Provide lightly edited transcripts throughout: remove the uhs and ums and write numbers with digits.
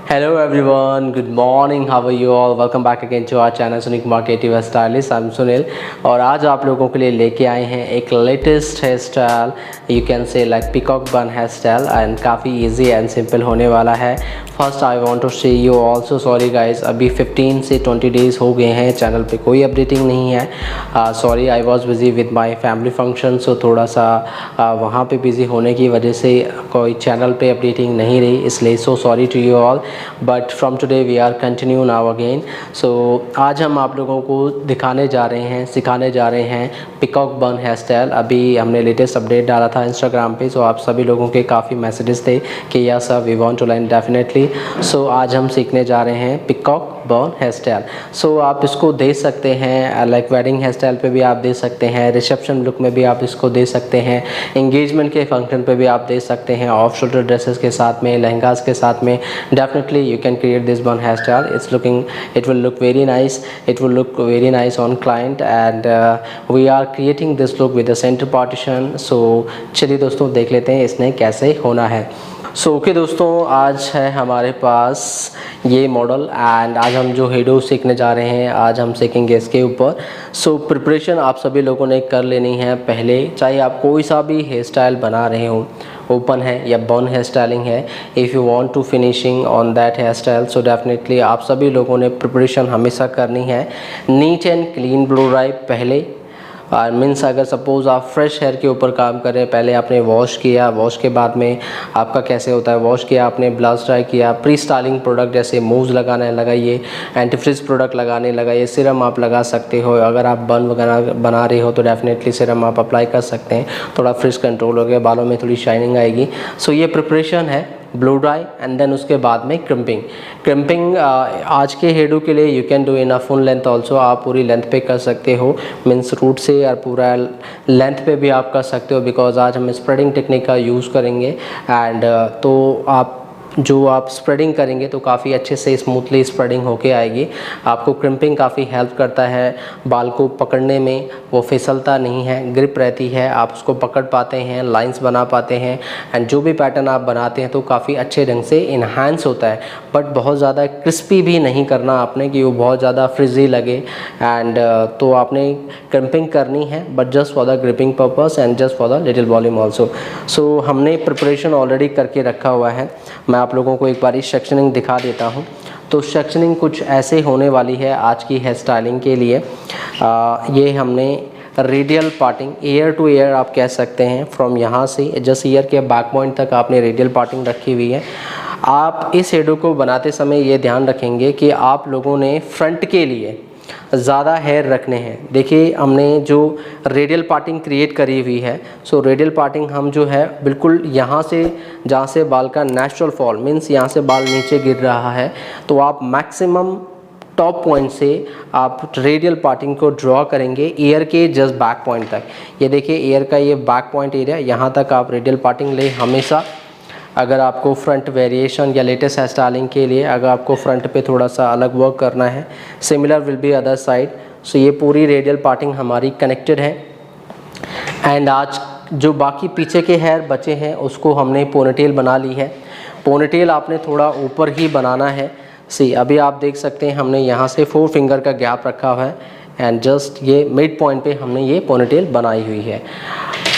Hello everyone, good morning, how are you all? Welcome back again to our channel Sunil Kumar creative stylist. I'm Sunil और आज आप लोगों के लिए लेके आए हैं एक latest hair style, you can say like peacock bun hair style and काफ़ी इजी एंड सिंपल होने वाला है। First I want to say you also sorry guys, अभी 15 से 20 डेज़ हो गए हैं, चैनल पे कोई अपडेटिंग नहीं है। Sorry, I was busy with my family function, so थोड़ा सा वहाँ पे बिज़ी होने की वजह से कोई चैनल पे अपडेटिंग नहीं रही, इसलिए so sorry to you all. But from today we are continue now again. So आज हम आप लोगों को दिखाने जा रहे हैं, सिखाने जा रहे हैं पिकॉक बन हेयर स्टाइल। अभी हमने लेटेस्ट अपडेट डाला था इंस्टाग्राम पे, सो आप सभी लोगों के काफ़ी मैसेजेस थे कि yes sir we want to learn definitely. So आज हम सीखने जा रहे हैं पिकॉक बन हेयर स्टाइल। सो आप इसको दे सकते हैं लाइक वेडिंग हेयर स्टाइल पे भी आप दे सकते हैं, रिसेप्शन लुक में भी आप इसको दे सकते हैं, एंगेजमेंट के फंक्शन पे भी आप दे सकते हैं, ऑफ शोल्डर ड्रेसेस के साथ में, लहंगास के साथ में। Definitely you can create this bun hairstyle. It will look very nice, it will look very nice on client and we are creating this look with the center partition. So चलिए दोस्तों देख लेते हैं इसने कैसे होना है। सो ओके दोस्तों, आज है हमारे पास ये मॉडल एंड आज हम जो हेडो सीखने जा रहे हैं, आज हम सीखेंगे इसके ऊपर। सो प्रिपरेशन आप सभी लोगों ने कर लेनी है पहले, चाहे आप कोई सा भी हेयर स्टाइल बना रहे हो, ओपन है या बन हेयर स्टाइलिंग है। If you want to finishing on that hair style, so definitely आप सभी लोगों ने प्रिपरेशन हमेशा करनी है। Neat and clean blow dry पहले मीन्स अगर सपोज़ आप फ्रेश हेयर के ऊपर काम कर रहे हैं, पहले आपने वॉश किया, वॉश के बाद में आपका कैसे होता है, वॉश किया आपने, ब्लास्ट ड्राई किया, प्री स्टाइलिंग प्रोडक्ट जैसे मूव्स लगाना है लगाइए, एंटीफ्रिज प्रोडक्ट लगाने लगाइए, सीरम आप लगा सकते हो। अगर आप बन वगैरह बना रहे हो तो डेफिनेटली सीरम आप अप्लाई कर सकते हैं, थोड़ा फ्रिज कंट्रोल हो गया, बालों में थोड़ी शाइनिंग आएगी। सो ये प्रिपरेशन है ब्लो ड्राई एंड देन उसके बाद में क्रिम्पिंग आज के हेडो के लिए you can do in a full length also, आप पूरी लेंथ पे कर सकते हो, मीन्स रूट से और पूरा लेंथ पे भी आप कर सकते हो, बिकॉज आज हम स्प्रेडिंग टेक्निक का यूज़ करेंगे एंड तो आप स्प्रेडिंग करेंगे तो काफ़ी अच्छे से स्मूथली स्प्रेडिंग होके आएगी। आपको क्रिम्पिंग काफ़ी हेल्प करता है, बाल को पकड़ने में वो फिसलता नहीं है, ग्रिप रहती है, आप उसको पकड़ पाते हैं, लाइंस बना पाते हैं एंड जो भी पैटर्न आप बनाते हैं तो काफ़ी अच्छे ढंग से इन्हांस होता है। बट बहुत ज़्यादा क्रिस्पी भी नहीं करना आपने कि वो बहुत ज़्यादा फ्रिजी लगे एंड तो आपने क्रिम्पिंग करनी है, but just for the gripping purpose and just for the little volume also. So हमने प्रिपरेशन ऑलरेडी करके रखा हुआ है, मैं आप लोगों को एक बार सेक्शनिंग दिखा देता हूँ। तो सेक्शनिंग कुछ ऐसे होने वाली है आज की हेयर स्टाइलिंग के लिए। ये हमने radial parting, ear to ear आप कह सकते हैं, फ्रॉम यहाँ से जस्ट ईयर के बैक पॉइंट तक आपने रेडियल पार्टिंग रखी हुई है। आप इस हेडो को बनाते समय ये ध्यान रखेंगे कि आप लोगों ने फ्रंट के लिए ज़्यादा हेयर रखने हैं। देखिए हमने जो रेडियल पार्टिंग क्रिएट करी हुई है, सो रेडियल पार्टिंग हम जो है बिल्कुल यहाँ से, जहाँ से बाल का नेचुरल फॉल मीन्स यहाँ से बाल नीचे गिर रहा है, तो आप मैक्सिमम टॉप पॉइंट से आप रेडियल पार्टिंग को ड्रॉ करेंगे ईयर के जस्ट बैक पॉइंट तक। ये देखिए ईयर का ये बैक पॉइंट एरिया, यहाँ तक आप रेडियल पार्टिंग ले हमेशा। अगर आपको फ्रंट वेरिएशन या लेटेस्ट हेयर स्टाइलिंग के लिए अगर आपको फ्रंट पे थोड़ा सा अलग वर्क करना है, similar will be other side. So ये पूरी रेडियल पार्टिंग हमारी कनेक्टेड है एंड आज जो बाकी पीछे के हेयर बचे हैं उसको हमने पोनीटेल बना ली है। पोनीटेल आपने थोड़ा ऊपर ही बनाना है। सी अभी आप देख सकते हैं हमने यहाँ से 4 फिंगर का गैप रखा हुआ है एंड जस्ट ये मिड पॉइंट पे हमने ये पोनीटेल बनाई हुई है।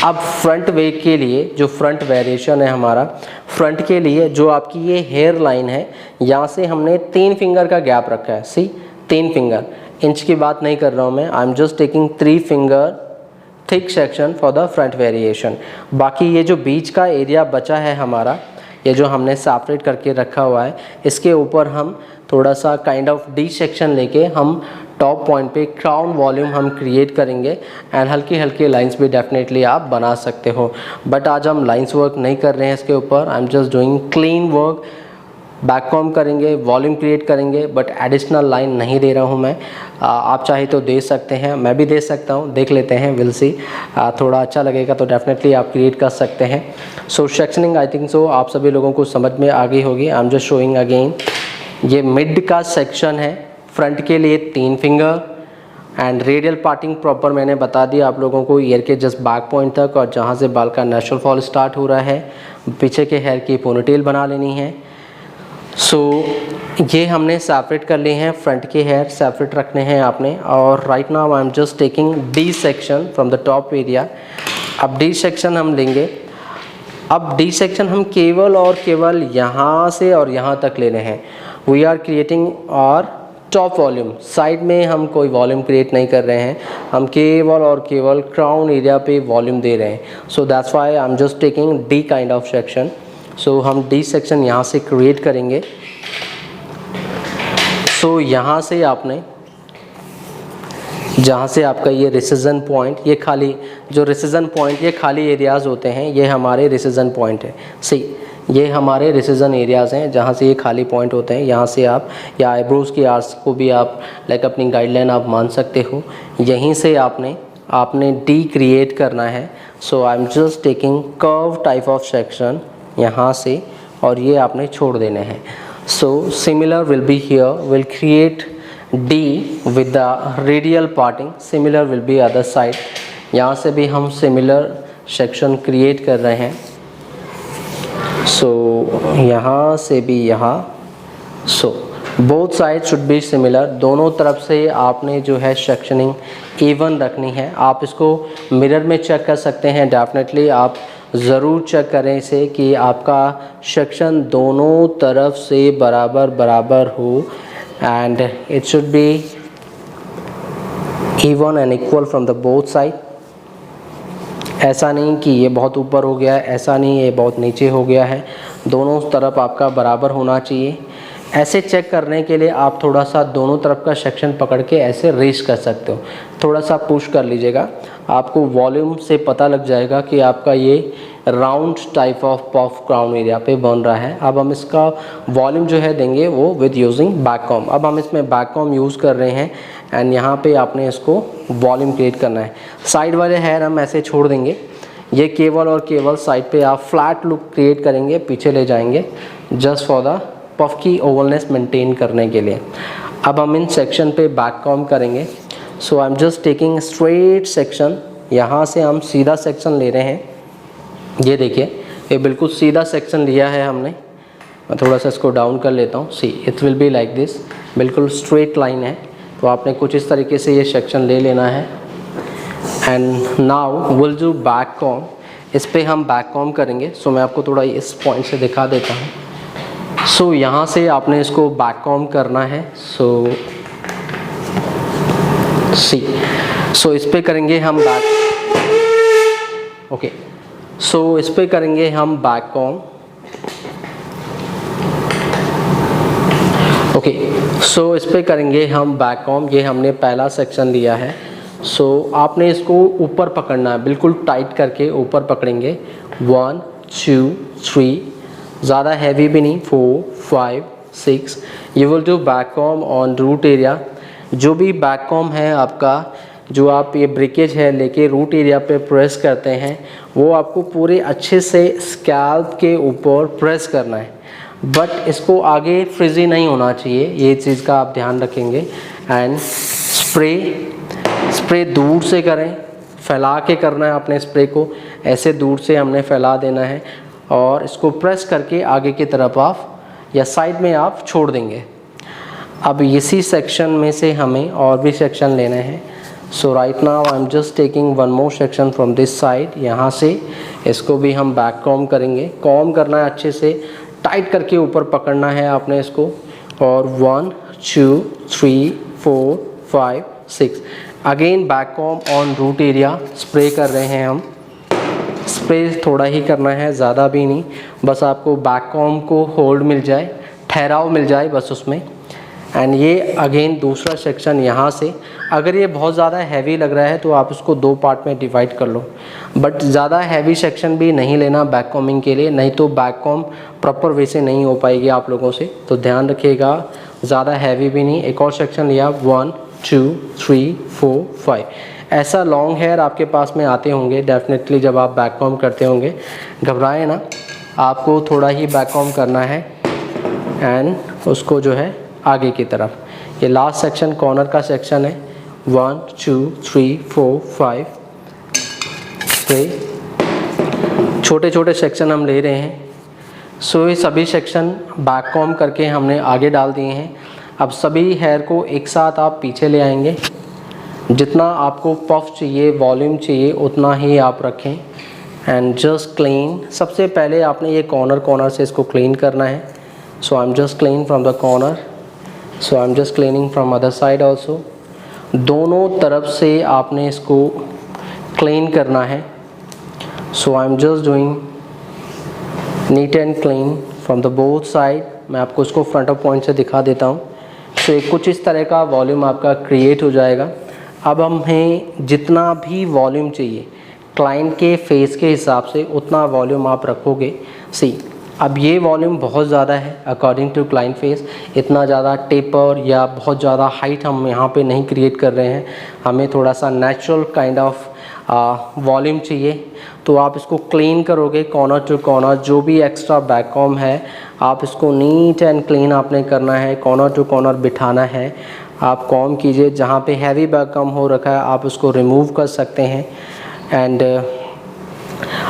अब फ्रंट वे के लिए जो फ्रंट वेरिएशन है हमारा, फ्रंट के लिए जो आपकी ये हेयर लाइन है, यहाँ से हमने 3 फिंगर का गैप रखा है। सी 3 फिंगर, इंच की बात नहीं कर रहा हूँ मैं, आई am just taking 3 finger thick section for the front variation. बाकी ये जो बीच का एरिया बचा है हमारा, ये जो हमने सेपरेट करके रखा हुआ है, इसके ऊपर हम थोड़ा सा काइंड ऑफ डी सेक्शन लेके हम टॉप पॉइंट पे क्राउन वॉल्यूम हम क्रिएट करेंगे एंड हल्की हल्की लाइंस भी डेफिनेटली आप बना सकते हो। बट आज हम लाइंस वर्क नहीं कर रहे हैं इसके ऊपर, आई am just doing clean work. Back comb करेंगे, वॉल्यूम क्रिएट करेंगे, बट एडिशनल लाइन नहीं दे रहा हूँ मैं। आप चाहे तो दे सकते हैं, मैं भी दे सकता हूँ, देख लेते हैं, विल सी। थोड़ा अच्छा लगेगा तो डेफिनेटली आप क्रिएट कर सकते हैं। सो सेक्शनिंग आई थिंक सो आप सभी लोगों को समझ में आ गई होगी। I am just showing again, ये मिड का सेक्शन है, फ्रंट के लिए 3 finger, and radial parting proper मैंने बता दिया आप लोगों को, ईयर के जस्ट बैक पॉइंट तक, और जहाँ से बाल का नेचुरल फॉल स्टार्ट हो रहा है पीछे के हेयर की पोनीटेल बना लेनी है। सो ये हमने सेपरेट कर लिए हैं, फ्रंट के हेयर सेपरेट रखने हैं आपने। और right now I am just taking D section from the top area. अब डी सेक्शन हम लेंगे। अब डी सेक्शन हम केवल और केवल यहाँ से और यहाँ तक लेने हैं। वी आर क्रिएटिंग और टॉप वॉल्यूम, साइड में हम कोई वॉल्यूम क्रिएट नहीं कर रहे हैं, हम केवल और केवल क्राउन एरिया पे वॉल्यूम दे रहे हैं। So that's why I am just taking D kind of section. So हम डी सेक्शन यहाँ से क्रिएट करेंगे। सो यहाँ से आपने, जहाँ से आपका ये रिसिजन पॉइंट, ये खाली जो रिसिजन पॉइंट, ये खाली एरियाज़ होते हैं, ये हमारे रिसिजन पॉइंट है। सी ये हमारे रिसिजन एरियाज़ हैं जहाँ से ये खाली पॉइंट होते हैं। यहाँ से आप, या आईब्रोज़ की आर्स को भी आप लाइक अपनी गाइडलाइन आप मान सकते हो। यहीं से आपने डी क्रिएट करना है। So I am just taking curve type of section यहाँ से, और ये आपने छोड़ देने हैं। So similar will be here, will create D with the radial parting, similar will be other side। यहाँ से भी हम similar section create कर रहे हैं। So यहाँ से भी यहाँ, so both sides should be similar। दोनों तरफ से आपने जो है sectioning even रखनी है। आप इसको मिरर में चेक कर सकते हैं, डेफिनेटली आप ज़रूर चेक करें इसे कि आपका सेक्शन दोनों तरफ से बराबर बराबर हो, and it should be even and equal from the both side। ऐसा नहीं कि ये बहुत ऊपर हो गया है, ऐसा नहीं ये बहुत नीचे हो गया है, दोनों तरफ आपका बराबर होना चाहिए। ऐसे चेक करने के लिए आप थोड़ा सा दोनों तरफ का सेक्शन पकड़ के ऐसे रेस कर सकते हो, थोड़ा सा पुश कर लीजिएगा, आपको वॉल्यूम से पता लग जाएगा कि आपका ये round type of puff crown area पे बन रहा है। अब हम इसका वॉल्यूम जो है देंगे वो विद यूजिंग बैक कॉम। अब हम इसमें बैक कॉम यूज़ कर रहे हैं एंड यहाँ पे आपने इसको वॉल्यूम क्रिएट करना है। साइड वाले हेयर हम ऐसे छोड़ देंगे, ये केवल और केवल साइड पे आप फ्लैट लुक क्रिएट करेंगे, पीछे ले जाएंगे जस्ट फॉर द पफ की ओवलनेस मेंटेन करने के लिए। अब हम इन सेक्शन पे बैक कॉम करेंगे। So I am just taking straight section, यहाँ से हम सीधा सेक्शन ले रहे हैं। ये देखिए ये बिल्कुल सीधा सेक्शन लिया है हमने। मैं थोड़ा सा इसको डाउन कर लेता हूँ। See it will be like this, बिल्कुल स्ट्रेट लाइन है। तो आपने कुछ इस तरीके से ये सेक्शन ले लेना है। And now will do back com, इस पे हम बैक कॉम करेंगे। सो मैं आपको थोड़ा इस पॉइंट से दिखा देता हूँ। सो यहाँ से आपने इसको बैक कॉम करना है। सो सी, सो इस पे करेंगे हम बैक, ओके। सो इस पे करेंगे हम बैक कॉम, ओके। सो इस पे करेंगे हम बैक कॉम। ये हमने पहला सेक्शन लिया है। सो आपने इसको ऊपर पकड़ना है, बिल्कुल टाइट करके ऊपर पकड़ेंगे। 1 2 3, ज़्यादा हैवी भी नहीं, 4 5 6। You will do back comb on root area. जो भी बैक कॉम है आपका, जो आप ये ब्रेकेज है लेके रूट एरिया पे प्रेस करते हैं, वो आपको पूरे अच्छे से स्कैल्प के ऊपर प्रेस करना है। बट इसको आगे फ्रिजी नहीं होना चाहिए, ये चीज़ का आप ध्यान रखेंगे। एंड स्प्रे दूर से करें, फैला के करना है आपने स्प्रे को, ऐसे दूर से हमने फैला देना है और इसको प्रेस करके आगे की तरफ आप या साइड में आप छोड़ देंगे। अब इसी सेक्शन में से हमें और भी सेक्शन लेने हैं। So right now I am just taking one more section from this side. यहाँ से इसको भी हम बैक कॉम करेंगे। कॉम करना है अच्छे से, टाइट करके ऊपर पकड़ना है आपने इसको। और 1 2 3 4 5 6, again back comb on root area. Spray कर रहे हैं हम, स्प्रे थोड़ा ही करना है, ज़्यादा भी नहीं, बस आपको बैक कॉम को होल्ड मिल जाए, ठहराव मिल जाए बस उसमें। एंड ये अगेन दूसरा सेक्शन यहाँ से, अगर ये बहुत ज़्यादा हैवी लग रहा है तो आप इसको 2 पार्ट में डिवाइड कर लो, बट ज़्यादा हैवी सेक्शन भी नहीं लेना बैक कॉमिंग के लिए, नहीं तो बैक कॉम प्रॉपर वे से नहीं हो पाएगी आप लोगों से, तो ध्यान रखिएगा। ज़्यादा हैवी भी नहीं। एक और सेक्शन लिया, 1 2 3 4 5। ऐसा लॉन्ग हेयर आपके पास में आते होंगे डेफिनेटली जब आप बैक कॉम करते होंगे, घबराएं ना, आपको थोड़ा ही बैक कॉम करना है एंड उसको जो है आगे की तरफ। ये लास्ट सेक्शन कॉर्नर का सेक्शन है, 1 2 3 4 5 6। छोटे छोटे सेक्शन हम ले रहे हैं। सो ये सभी सेक्शन बैक कॉम करके हमने आगे डाल दिए हैं। अब सभी हेयर को एक साथ आप पीछे ले आएंगे। जितना आपको पफ चाहिए, वॉल्यूम चाहिए, उतना ही आप रखें एंड जस्ट क्लीन। सबसे पहले आपने ये कॉर्नर से इसको क्लीन करना है। So I am just clean from the corner. So I am just cleaning from other side also. दोनों तरफ से आपने इसको क्लीन करना है। So I am just doing neat and clean from the both side. मैं आपको इसको फ्रंट ऑफ पॉइंट से दिखा देता हूँ। सो कुछ इस तरह का वॉल्यूम आपका क्रिएट हो जाएगा। अब हमें जितना भी वॉल्यूम चाहिए क्लाइंट के फेस के हिसाब से उतना वॉल्यूम आप रखोगे। सी अब ये वॉल्यूम बहुत ज़्यादा है अकॉर्डिंग टू क्लाइंट फेस। इतना ज़्यादा टेपर या बहुत ज़्यादा हाइट हम यहाँ पे नहीं क्रिएट कर रहे हैं। हमें थोड़ा सा नेचुरल काइंड ऑफ वॉल्यूम चाहिए। तो आप इसको क्लीन करोगे कॉर्नर टू कॉर्नर। जो भी एक्स्ट्रा बैक कॉम है आप इसको नीट एंड क्लीन आपने करना है, कॉर्नर टू कॉर्नर बिठाना है। आप कॉम कीजिए, जहाँ पे हैवी बैक कॉम हो रखा है आप उसको रिमूव कर सकते हैं। एंड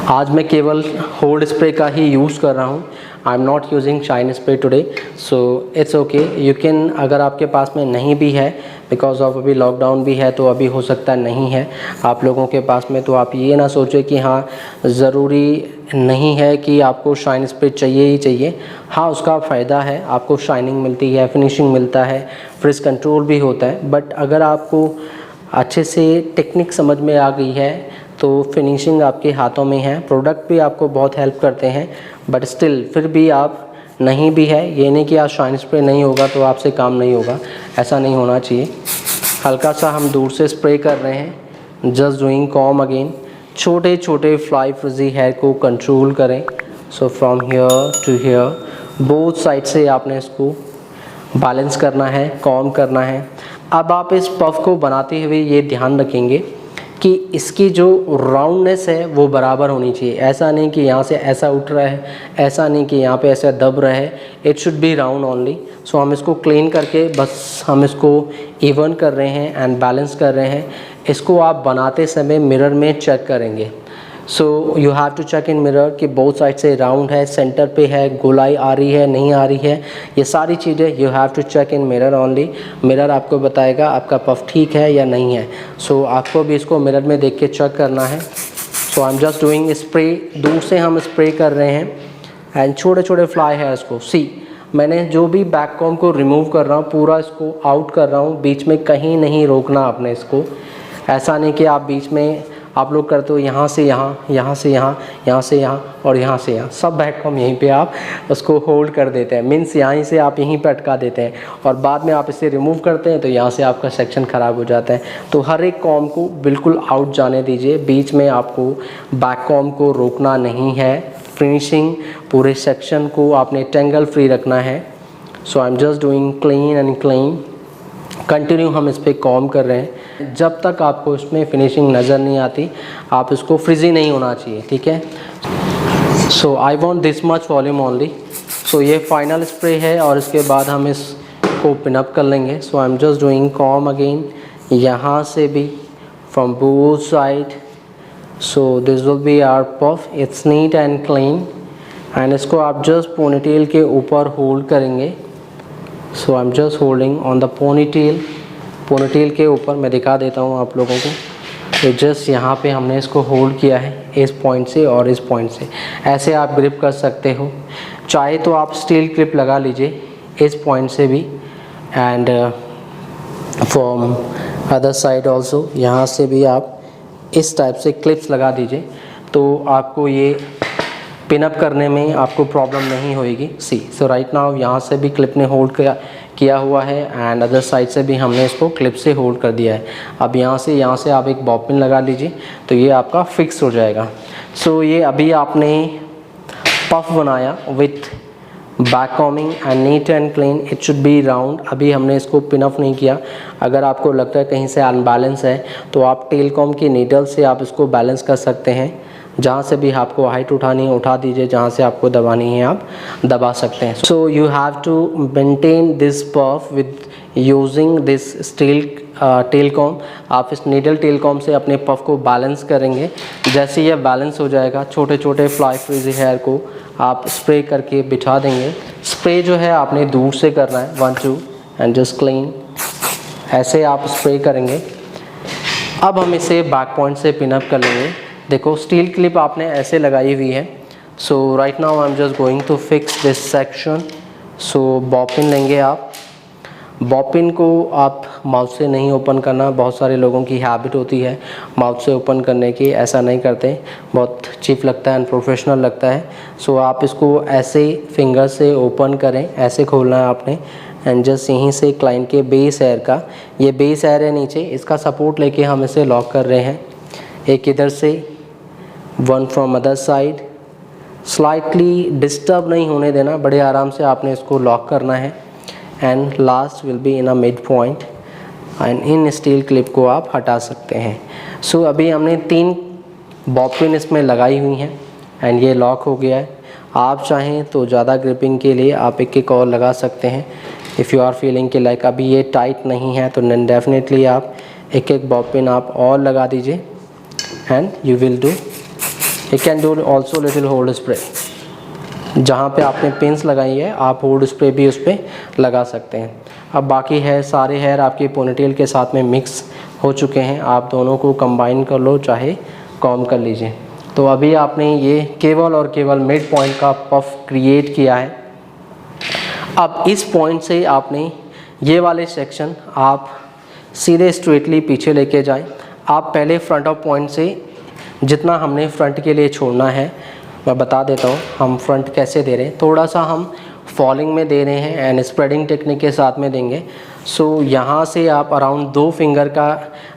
आज मैं केवल होल्ड स्प्रे का ही यूज़ कर रहा हूँ। I am not using shine spray today, so it's okay. You can, अगर आपके पास में नहीं भी है, बिकॉज ऑफ अभी लॉकडाउन भी है तो अभी हो सकता नहीं है आप लोगों के पास में, तो आप ये ना सोचें कि हाँ ज़रूरी नहीं है कि आपको शाइन स्प्रे चाहिए ही चाहिए। हाँ उसका फ़ायदा है, आपको शाइनिंग मिलती है, फिनिशिंग मिलता है, फ्रिज कंट्रोल भी होता है। बट अगर आपको अच्छे से टेक्निक समझ में आ गई है तो फिनिशिंग आपके हाथों में है। प्रोडक्ट भी आपको बहुत हेल्प करते हैं, बट स्टिल फिर भी आप नहीं भी है, ये नहीं कि आप शाइन स्प्रे नहीं होगा तो आपसे काम नहीं होगा, ऐसा नहीं होना चाहिए। हल्का सा हम दूर से स्प्रे कर रहे हैं, जस्ट डूइंग कॉम अगेन। छोटे छोटे फ्लाई फ्रिजी हेयर को कंट्रोल करें। So from here to here both side से आपने इसको बैलेंस करना है, कॉम करना है। अब आप इस पफ को बनाते हुए ये ध्यान रखेंगे कि इसकी जो राउंडनेस है वो बराबर होनी चाहिए। ऐसा नहीं कि यहाँ से ऐसा उठ रहा है, ऐसा नहीं कि यहाँ पे ऐसा दब रहा है। It should be round only. So हम इसको क्लीन करके बस हम इसको इवन कर रहे हैं एंड बैलेंस कर रहे हैं। इसको आप बनाते समय मिरर में चेक करेंगे। So you have to check in mirror कि बोथ साइड से राउंड है, सेंटर पे है, गोलाई आ रही है, नहीं आ रही है। ये सारी चीज़ें you have to check in mirror only. Mirror आपको बताएगा आपका पफ ठीक है या नहीं है। सो आपको भी इसको मिरर में देख के चेक करना है। So I am just doing spray. दूर से हम स्प्रे कर रहे हैं एंड छोटे छोटे फ्लाई है इसको। सी मैंने जो भी बैक कॉम को रिमूव कर रहा हूँ पूरा इसको आउट कर रहा हूँ, बीच में कहीं नहीं रोकना आपने इसको। ऐसा नहीं कि आप बीच में आप लोग करते हो यहाँ से यहाँ, यहाँ से यहाँ, यहाँ से यहाँ और यहाँ से यहाँ, सब बैक कॉम यहीं पे आप उसको होल्ड कर देते हैं। मीन्स यहीं से आप यहीं पे अटका देते हैं और बाद में आप इसे रिमूव करते हैं तो यहाँ से आपका सेक्शन ख़राब हो जाता है। तो हर एक कॉम को बिल्कुल आउट जाने दीजिए, बीच में आपको बैक कॉम को रोकना नहीं है। फिनिशिंग पूरे सेक्शन को आपने टेंगल फ्री रखना है। So I am just doing clean and clean. Continue हम इस पर कॉम कर रहे हैं जब तक आपको इसमें फिनिशिंग नज़र नहीं आती। आप इसको फ्रिजी नहीं होना चाहिए, ठीक है। So I want this much volume only. So ये फाइनल स्प्रे है और इसके बाद हम इसको पिनअप कर लेंगे। So I am just doing comb again, यहाँ से भी from both side. So this will be our puff, it's neat and clean. And इसको आप जस्ट पोनीटेल के ऊपर होल्ड करेंगे। So I am just holding on the ponytail. Ponytail के ऊपर मैं दिखा देता हूँ आप लोगों को। तो जस्ट यहाँ पे हमने इसको होल्ड किया है इस पॉइंट से और इस पॉइंट से। ऐसे आप ग्रिप कर सकते हो, चाहे तो आप स्टील क्लिप लगा लीजिए इस पॉइंट से भी and from other side also, यहाँ से भी आप इस टाइप से क्लिप्स लगा दीजिए तो आपको ये पिनअप करने में आपको प्रॉब्लम नहीं होएगी। सी सो राइट नाउ यहाँ से भी क्लिप ने होल्ड किया हुआ है एंड अदर साइड से भी हमने इसको क्लिप से होल्ड कर दिया है। अब यहाँ से आप एक बॉब पिन लगा लीजिए तो ये आपका फिक्स हो जाएगा। सो ये अभी आपने पफ बनाया with back combing and NEET and clean, it should be round. अभी हमने इसको पिन अप नहीं किया। अगर आपको लगता है कहीं से अनबैलेंस है तो आप टेल कॉम की नीडल से आप इसको बैलेंस कर सकते हैं। जहाँ से भी आपको हाइट उठानी है उठा दीजिए, जहाँ से आपको दबानी है आप दबा सकते हैं। So you have to maintain this puff with using this steel tail comb. आप इस नीडल टेल कॉम से अपने पफ को बैलेंस करेंगे। जैसे ये बैलेंस हो जाएगा, छोटे छोटे फ्लाई फ्रीजी हेयर को आप स्प्रे करके बिठा देंगे। स्प्रे जो है आपने दूर से करना है, 1 2 एंड जस्ट क्लीन, ऐसे आप स्प्रे करेंगे। अब हम इसे बैक पॉइंट से पिनअप कर लेंगे। देखो स्टील क्लिप आपने ऐसे लगाई हुई है। So right now I am just going to fix this section. So bobby pin लेंगे आप। बॉपिन को आप माउथ से नहीं ओपन करना, बहुत सारे लोगों की हैबिट होती है माउथ से ओपन करने की, ऐसा नहीं करते, बहुत चीप लगता है, अनप्रोफेशनल लगता है। सो आप इसको ऐसे फिंगर से ओपन करें, ऐसे खोलना है आपने एंड जस्ट यहीं से क्लाइंट के बेस एयर का, ये बेस एयर है नीचे, इसका सपोर्ट लेके हम इसे लॉक कर रहे हैं। एक इधर से, 1 from other side, slightly disturb नहीं होने देना, बड़े आराम से आपने इसको लॉक करना है and last will be in a mid point and in steel clip को आप हटा सकते हैं। सो अभी हमने 3 बॉपिन इसमें लगाई हुई हैं एंड ये लॉक हो गया है। आप चाहें तो ज़्यादा ग्रिपिंग के लिए आप एक और लगा सकते हैं। इफ़ यू आर फीलिंग कि लाइक अभी ये टाइट नहीं है तो डेफिनेटली आप एक बॉपिन आप और लगा दीजिए and you will do, you can do also little hold spray. जहाँ पे आपने पिन्स लगाई है आप होल्ड स्प्रे भी उस पर लगा सकते हैं। अब बाकी है सारे हेयर आपके पोनीटेल के साथ में मिक्स हो चुके हैं, आप दोनों को कंबाइन कर लो, चाहे कॉम्ब कर लीजिए। तो अभी आपने ये केवल और केवल मिड पॉइंट का पफ क्रिएट किया है। अब इस पॉइंट से आपने ये वाले सेक्शन आप सीधे स्ट्रेटली पीछे लेके जाएं। आप पहले फ्रंट ऑफ पॉइंट से जितना हमने फ्रंट के लिए छोड़ना है मैं बता देता हूँ, हम फ्रंट कैसे दे रहे हैं। थोड़ा सा हम फॉलिंग में दे रहे हैं एंड स्प्रेडिंग टेक्निक के साथ में देंगे। सो यहाँ से आप अराउंड 2 फिंगर का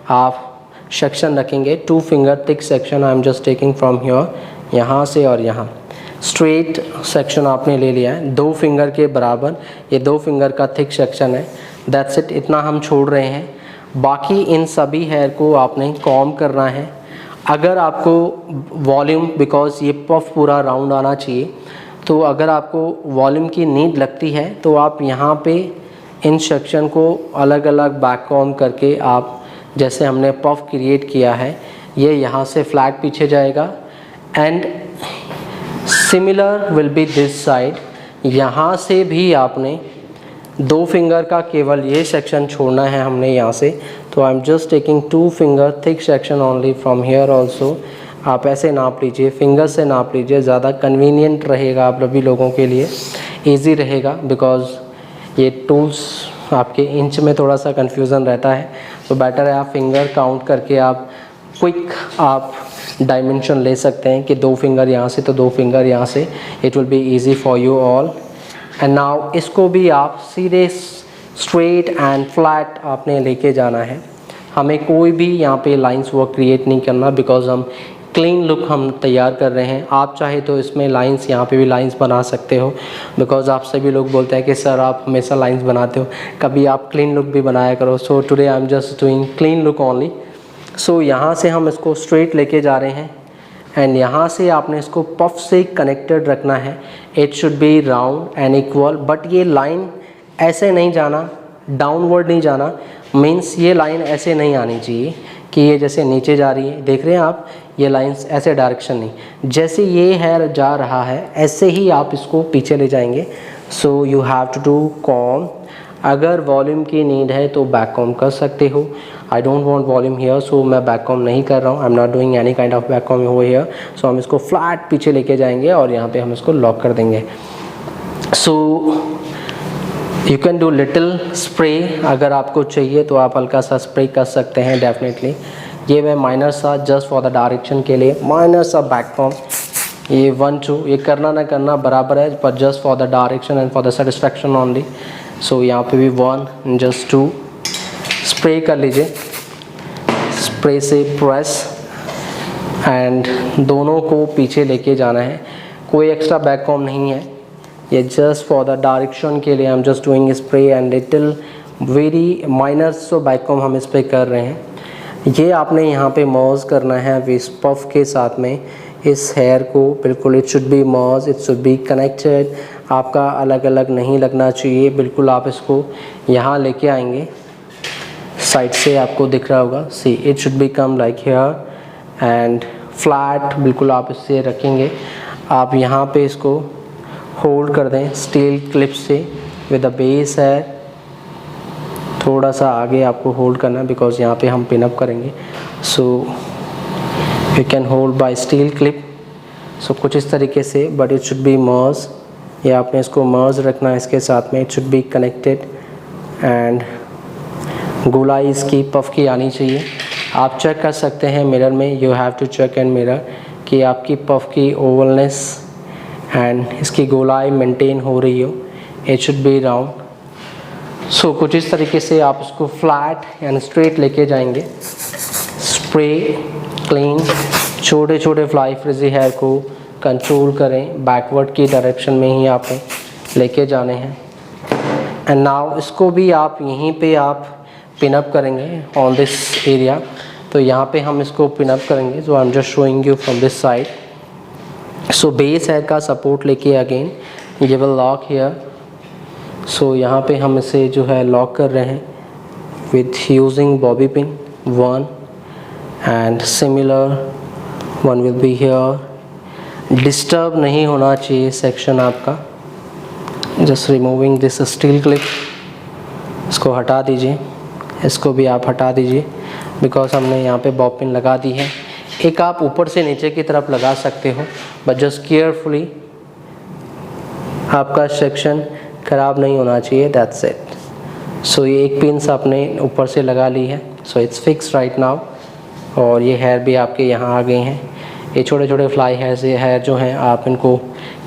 आप सेक्शन रखेंगे, 2 finger thick section I am just taking from here, यहाँ से और यहाँ स्ट्रेट सेक्शन आपने ले लिया है 2 फिंगर के बराबर, ये 2 फिंगर का थिक सेक्शन है। दैट्स इट, इतना हम छोड़ रहे हैं। बाकी इन सभी हेयर को आपने कॉम्ब करना है। अगर आपको वॉल्यूम, बिकॉज ये पफ पूरा राउंड आना चाहिए, तो अगर आपको वॉल्यूम की नीड लगती है तो आप यहाँ पे इन सेक्शन को अलग अलग बैक कॉम्ब करके आप, जैसे हमने पफ क्रिएट किया है, ये यहाँ से फ्लैट पीछे जाएगा and similar will B this side. यहाँ से भी आपने 2 फिंगर का केवल ये सेक्शन छोड़ना है हमने यहाँ से, तो आई am just taking 2 finger thick section only from here also. आप ऐसे नाप लीजिए, फिंगर से नाप लीजिए, ज़्यादा कन्वीनियंट रहेगा आप सभी लोगों के लिए, इजी रहेगा, बिकॉज ये टूल्स आपके इंच में थोड़ा सा कन्फ्यूज़न रहता है। तो बेटर है आप फिंगर काउंट करके आप क्विक आप डायमेंशन ले सकते हैं कि 2 फिंगर यहाँ से तो 2 फिंगर यहाँ से, it will be easy for you all. And now इसको भी आप सीधे स्ट्रेट एंड फ्लैट आपने लेके जाना है। हमें कोई भी यहाँ पे लाइंस वर्क क्रिएट नहीं करना, बिकॉज हम क्लीन लुक हम तैयार कर रहे हैं। आप चाहे तो इसमें लाइंस, यहाँ पे भी लाइंस बना सकते हो, बिकॉज आप सभी लोग बोलते हैं कि सर आप हमेशा लाइंस बनाते हो, कभी आप क्लीन लुक भी बनाया करो। So today I am just doing clean look only. So यहाँ से हम इसको स्ट्रेट लेके जा रहे हैं एंड यहाँ से आपने इसको पफ से कनेक्टेड रखना है। It should be round and equal, but ये लाइन ऐसे नहीं जाना, डाउनवर्ड नहीं जाना, मीन्स ये लाइन ऐसे नहीं आनी चाहिए कि ये जैसे नीचे जा रही है, देख रहे हैं आप, ये लाइंस ऐसे डायरेक्शन नहीं, जैसे ये हेयर जा रहा है ऐसे ही आप इसको पीछे ले जाएंगे। So you have to do comb. अगर वॉल्यूम की नीड है तो बैक कॉम्ब कर सकते हो। I don't want volume here, so मैं बैक कॉम्ब नहीं कर रहा हूँ, I am not doing any kind of back comb over here. So हम इसको फ्लैट पीछे लेके जाएंगे और यहाँ पे हम इसको लॉक कर देंगे। सो you can do little spray, अगर आपको चाहिए तो आप हल्का सा स्प्रे कर सकते हैं डेफिनेटली। ये मैं माइनर सा जस्ट फॉर द डायरेक्शन के लिए माइनर सा बैक कॉम्ब, ये 1 2, ये करना ना करना बराबर है, पर just for the direction and for the satisfaction only. So यहाँ पे भी 1 जस्ट 2 स्प्रे कर लीजिए, स्प्रे से प्रेस एंड दोनों को पीछे लेके जाना है। कोई एक्स्ट्रा बैक कॉम्ब नहीं है, ये जस्ट फॉर द डायरेक्शन के लिए आई am just doing spray and little very minor so back comb हम इस पर कर रहे हैं। ये आपने यहाँ पे मर्ज करना है इस पफ के साथ में, इस हेयर को बिल्कुल it should be merge, it should be connected. आपका अलग अलग नहीं लगना चाहिए, बिल्कुल आप इसको यहाँ लेके आएंगे, साइड से आपको दिख रहा होगा, see it should be come like hair and flat, बिल्कुल आप इससे रखेंगे। आप यहाँ पे इसको होल्ड कर दें स्टील क्लिप से विद द बेस है, थोड़ा सा आगे आपको होल्ड करना है बिकॉज यहाँ पे हम पिन अप करेंगे। So you can hold by steel clip. So कुछ इस तरीके से, but it should be merge, या आपने इसको मर्ज रखना है इसके साथ में, it should be connected and गोलाई इसकी पफ की आनी चाहिए। आप चेक कर सकते हैं मिरर में, you have to check in mirror कि आपकी पफ की ओवलनेस एंड इसकी गोलाई मेंटेन हो रही हो, इट शुड बी राउंड। सो कुछ इस तरीके से आप उसको फ्लैट एंड स्ट्रेट लेके जाएंगे। स्प्रे क्लीन, छोटे छोटे फ्लाई फ्रिजी हेयर को कंट्रोल करें, बैकवर्ड की डायरेक्शन में ही आपको लेके जाने हैं। एंड नाउ इसको भी आप यहीं पे आप पिन अप करेंगे ऑन दिस एरिया। तो यहाँ पे हम इसको पिन अप करेंगे। So I am just showing you from this side. So base hair का सपोर्ट लेके अगेन ये विल लॉक हियर। सो यहाँ पे हम इसे जो है लॉक कर रहे हैं with using bobby pin 1 and similar 1 will be here. Disturb नहीं होना चाहिए सेक्शन आपका। Just removing this steel clip, इसको हटा दीजिए, इसको भी आप हटा दीजिए बिकॉज हमने यहाँ पे बॉब पिन लगा दी है। एक आप ऊपर से नीचे की तरफ लगा सकते हो, बट जस्ट केयरफुली, आपका सेक्शन ख़राब नहीं होना चाहिए, दैट्स इट। सो ये एक पिन आपने ऊपर से लगा ली है। So it's fix right now. और ये हेयर भी आपके यहाँ आ गए हैं। ये छोटे छोटे फ्लाई हेयर जो हैं आप इनको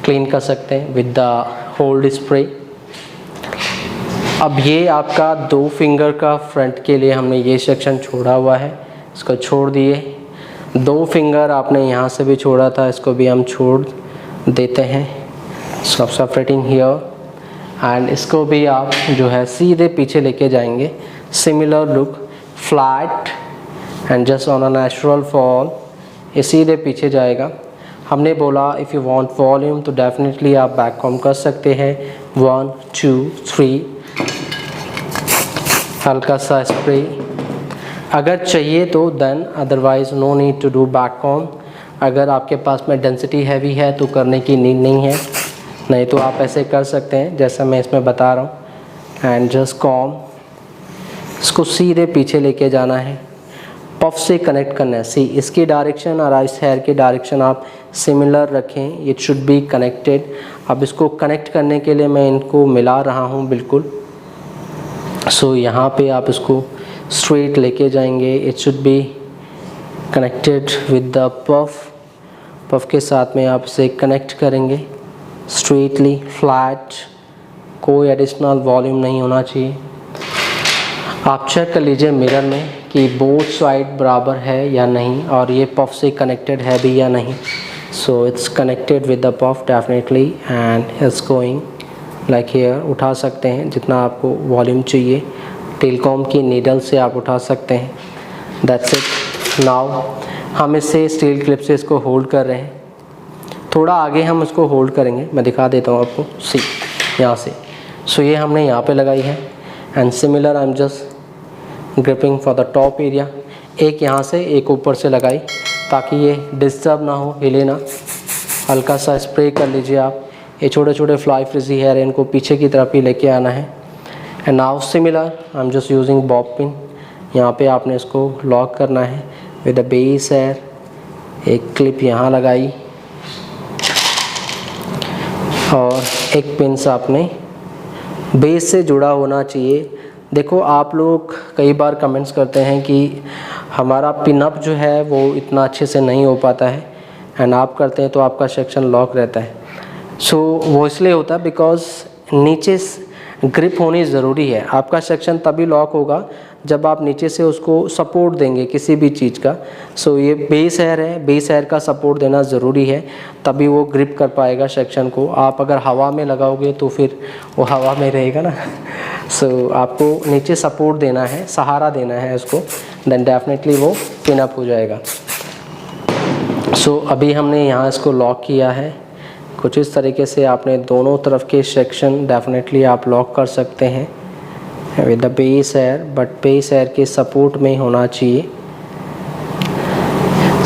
क्लीन कर सकते हैं विद द होल्ड स्प्रे। अब ये आपका 2 फिंगर का फ्रंट के लिए हमने ये सेक्शन छोड़ा हुआ है, इसको छोड़ दिए। 2 फिंगर आपने यहाँ से भी छोड़ा था, इसको भी हम छोड़ देते हैं। सो सेपरेटिंग हियर एंड इसको भी आप जो है सीधे पीछे लेके जाएंगे। Similar look, flat and just on a natural fall, ये सीधे पीछे जाएगा। हमने बोला इफ़ यू वांट वॉल्यूम तो डेफिनेटली आप बैक कॉम कर सकते हैं। 1 2 3, हल्का सा स्प्रे अगर चाहिए तो then, otherwise no need to do back comb. अगर आपके पास में डेंसिटी हैवी है तो करने की नीड नहीं है, नहीं तो आप ऐसे कर सकते हैं जैसा मैं इसमें बता रहा हूँ। एंड जस्ट कॉम, इसको सीधे पीछे लेके जाना है, पफ से कनेक्ट करना है। सी इसकी डायरेक्शन और इस हेयर की डायरेक्शन आप सिमिलर रखें, इट शुड बी कनेक्टेड। अब इसको कनेक्ट करने के लिए मैं इनको मिला रहा हूँ बिल्कुल। सो यहाँ पे आप इसको स्ट्रेट लेके जाएंगे, it should be connected with the puff. Puff के साथ में आप इसे कनेक्ट करेंगे स्ट्रेटली, फ्लैट, कोई एडिशनल वॉल्यूम नहीं होना चाहिए। आप चेक कर लीजिए मिरर में कि बोथ साइड बराबर है या नहीं, और ये पफ से कनेक्टेड है भी या नहीं। So it's connected with the puff definitely and it's going like here. उठा सकते हैं जितना आपको वॉल्यूम चाहिए, टेलकॉम की नीडल से आप उठा सकते हैं, दैट्स इट। नाउ हम इससे स्टील क्लिप से इसको होल्ड कर रहे हैं, थोड़ा आगे हम इसको होल्ड करेंगे, मैं दिखा देता हूँ आपको। सी यहाँ से, सो ये हमने यहाँ पे लगाई है and similar I am just gripping for the top area. एक यहाँ से एक ऊपर से लगाई ताकि ये डिस्टर्ब ना हो, हिले ना। हल्का सा स्प्रे कर लीजिए आप। ये छोटे छोटे फ्लाई फ्रिजी हेयर इनको पीछे की तरफ ही लेके आना है। And now similar I am just using bob pin, यहाँ पे आपने इसको लॉक करना है विद द बेस हेयर। एक क्लिप यहाँ लगाई और एक पिन से आपने बेस से जुड़ा होना चाहिए। देखो आप लोग कई बार कमेंट्स करते हैं कि हमारा पिनअप जो है वो इतना अच्छे से नहीं हो पाता है, एंड आप करते हैं तो आपका सेक्शन लॉक रहता है। सो वो इसलिए होता है बिकॉज नीचे ग्रिप होनी ज़रूरी है। आपका सेक्शन तभी लॉक होगा जब आप नीचे से उसको सपोर्ट देंगे किसी भी चीज़ का। सो ये बेस हेयर है, बेस हेयर का सपोर्ट देना ज़रूरी है, तभी वो ग्रिप कर पाएगा सेक्शन को। आप अगर हवा में लगाओगे तो फिर वो हवा में रहेगा ना। सो आपको नीचे सपोर्ट देना है, सहारा देना है उसको, देन डेफिनेटली वो पिन अप हो जाएगा। सो अभी हमने यहाँ इसको लॉक किया है। कुछ इस तरीके से आपने दोनों तरफ के सेक्शन डेफिनेटली आप लॉक कर सकते हैं with the base air, but base air के सपोर्ट में होना चाहिए।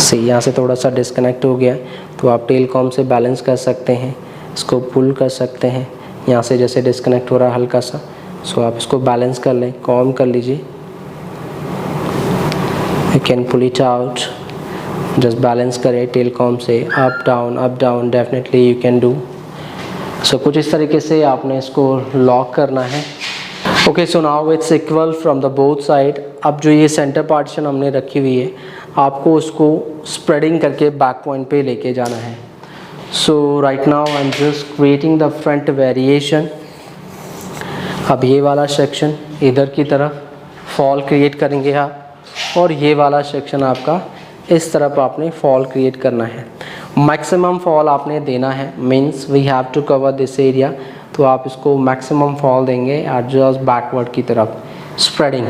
सी यहाँ से थोड़ा सा डिस्कनेक्ट हो गया तो आप टेल कॉम से बैलेंस कर सकते हैं, इसको पुल कर सकते हैं। यहाँ से जैसे डिस्कनेक्ट हो रहा है हल्का सा, सो आप इसको बैलेंस कर लें, कॉम कर लीजिए। You can pull it out, just balance करें टेल कॉम से, up down definitely you can do. So कुछ इस तरीके से आपने इसको लॉक करना है। Okay, so now it's equal from the both side. अब जो ये सेंटर पार्टीशन हमने रखी हुई है, आपको उसको स्प्रेडिंग करके बैक पॉइंट पे लेके जाना है। So right now I am just creating the front variation. अब ये वाला सेक्शन इधर की तरफ फॉल क्रिएट करेंगे आप, और ये वाला सेक्शन आपका इस तरफ आपने फॉल क्रिएट करना है। मैक्सिमम फॉल आपने देना है, means we have to cover this area, तो आप इसको मैक्सिमम फॉल देंगे एट जस्ट बैकवर्ड की तरफ स्प्रेडिंग,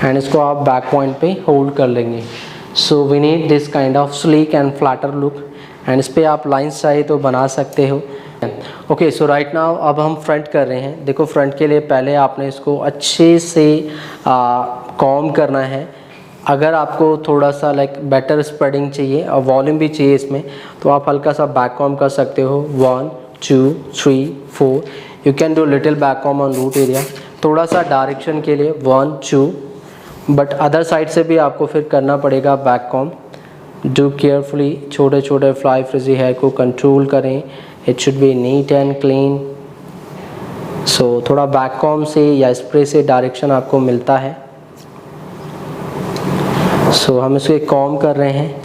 एंड इसको आप बैक पॉइंट पे होल्ड कर लेंगे। So we need this kind of sleek and flatter look, and इस पर आप लाइन्स चाहे तो बना सकते हो। ओके, सो राइट नाउ अब हम फ्रंट कर रहे हैं। देखो, फ्रंट के लिए पहले आपने इसको अच्छे से कॉम करना है। अगर आपको थोड़ा सा लाइक बेटर स्प्रेडिंग चाहिए और वॉल्यूम भी चाहिए इसमें, तो आप हल्का सा बैक कॉम कर सकते हो। 1 2 3 4, you can do little back comb on root area, थोड़ा सा डायरेक्शन के लिए 1 2, बट अदर साइड से भी आपको फिर करना पड़ेगा बैक कॉम। डू केयरफुली, छोटे छोटे फ्लाई फ्रिजी हेयर को कंट्रोल करें, it should be neat and clean. So थोड़ा बैक कॉम से या स्प्रे से डायरेक्शन आपको मिलता है। सो हम इसको कॉम कर रहे हैं,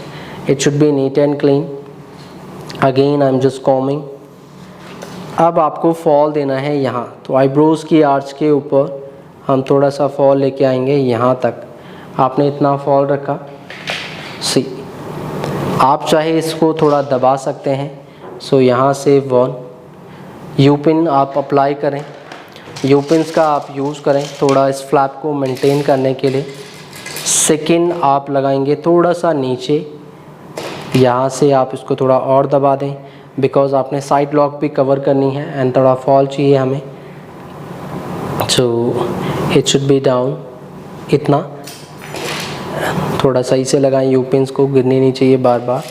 it should be neat and clean. Again I am just combing. अब आपको फॉल देना है यहाँ, तो आईब्रोज की आर्च के ऊपर हम थोड़ा सा फॉल लेके आएंगे यहाँ तक। आपने इतना फॉल रखा। सी, आप चाहे इसको थोड़ा दबा सकते हैं। सो यहाँ से 1 यू पिन आप अप्लाई करें, यू पिन्स का आप यूज़ करें थोड़ा इस फ्लैप को मेंटेन करने के लिए। सेकेंड आप लगाएंगे थोड़ा सा नीचे, यहाँ से आप इसको थोड़ा और दबा दें, बिकॉज आपने साइड लॉक भी कवर करनी है एंड थोड़ा फॉल चाहिए हमें। सो इट शुड बी डाउन, इतना थोड़ा सही से लगाएं, यू पिन्स को गिरनी नहीं चाहिए बार बार।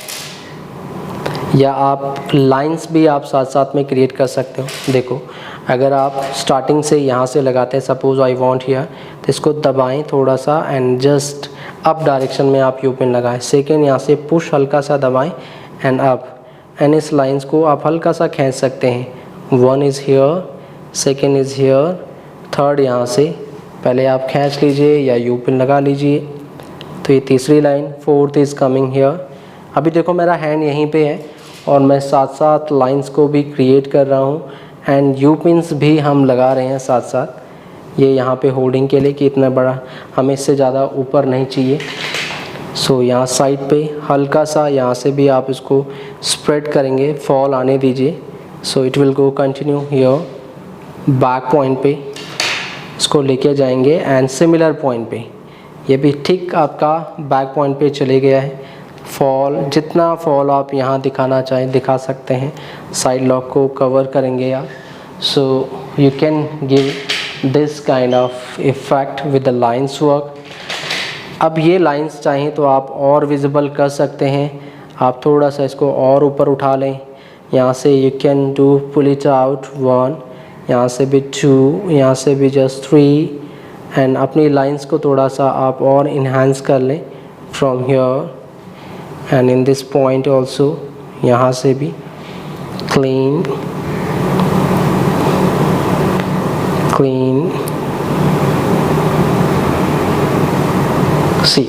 या आप लाइंस भी आप साथ साथ में क्रिएट कर सकते हो। देखो, अगर आप स्टार्टिंग से यहाँ से लगाते हैं, सपोज आई वांट हियर, तो इसको दबाएं थोड़ा सा एंड जस्ट अप डायरेक्शन में आप यू पिन लगाएं। सेकेंड यहाँ से पुश हल्का सा दबाएं एंड अप, एंड इस लाइंस को आप हल्का सा खींच सकते हैं। 1 is here, second is here, third यहाँ से पहले आप खींच लीजिए या यू पिन लगा लीजिए, तो ये तीसरी line. 4th is coming here. अभी देखो मेरा हैंड यहीं पे है और मैं साथ साथ लाइंस को भी क्रिएट कर रहा हूँ एंड यू पिन्स भी हम लगा रहे हैं साथ साथ। ये यहाँ पे होल्डिंग के लिए कि इतना बड़ा हमें इससे ज़्यादा ऊपर नहीं चाहिए। सो यहाँ साइड पे हल्का सा यहाँ से भी आप इसको स्प्रेड करेंगे, फॉल आने दीजिए। सो it will go continue here, back point पे इसको लेके जाएंगे एंड सिमिलर पॉइंट पे ये भी ठीक आपका बैक पॉइंट पे चले गया है। फॉल, जितना फॉल आप यहाँ दिखाना चाहें दिखा सकते हैं। साइड लॉक को कवर करेंगे आप। सो you can give this kind of effect with the lines work. अब ये लाइंस चाहें तो आप और विजिबल कर सकते हैं। आप थोड़ा सा इसको और ऊपर उठा लें, यहाँ से you can do pull it out 1, यहाँ से भी 2, यहाँ से भी जस्ट 3, एंड अपनी लाइंस को थोड़ा सा आप और इन्हांस कर लें from here and in this point also, यहाँ से भी clean clean. See,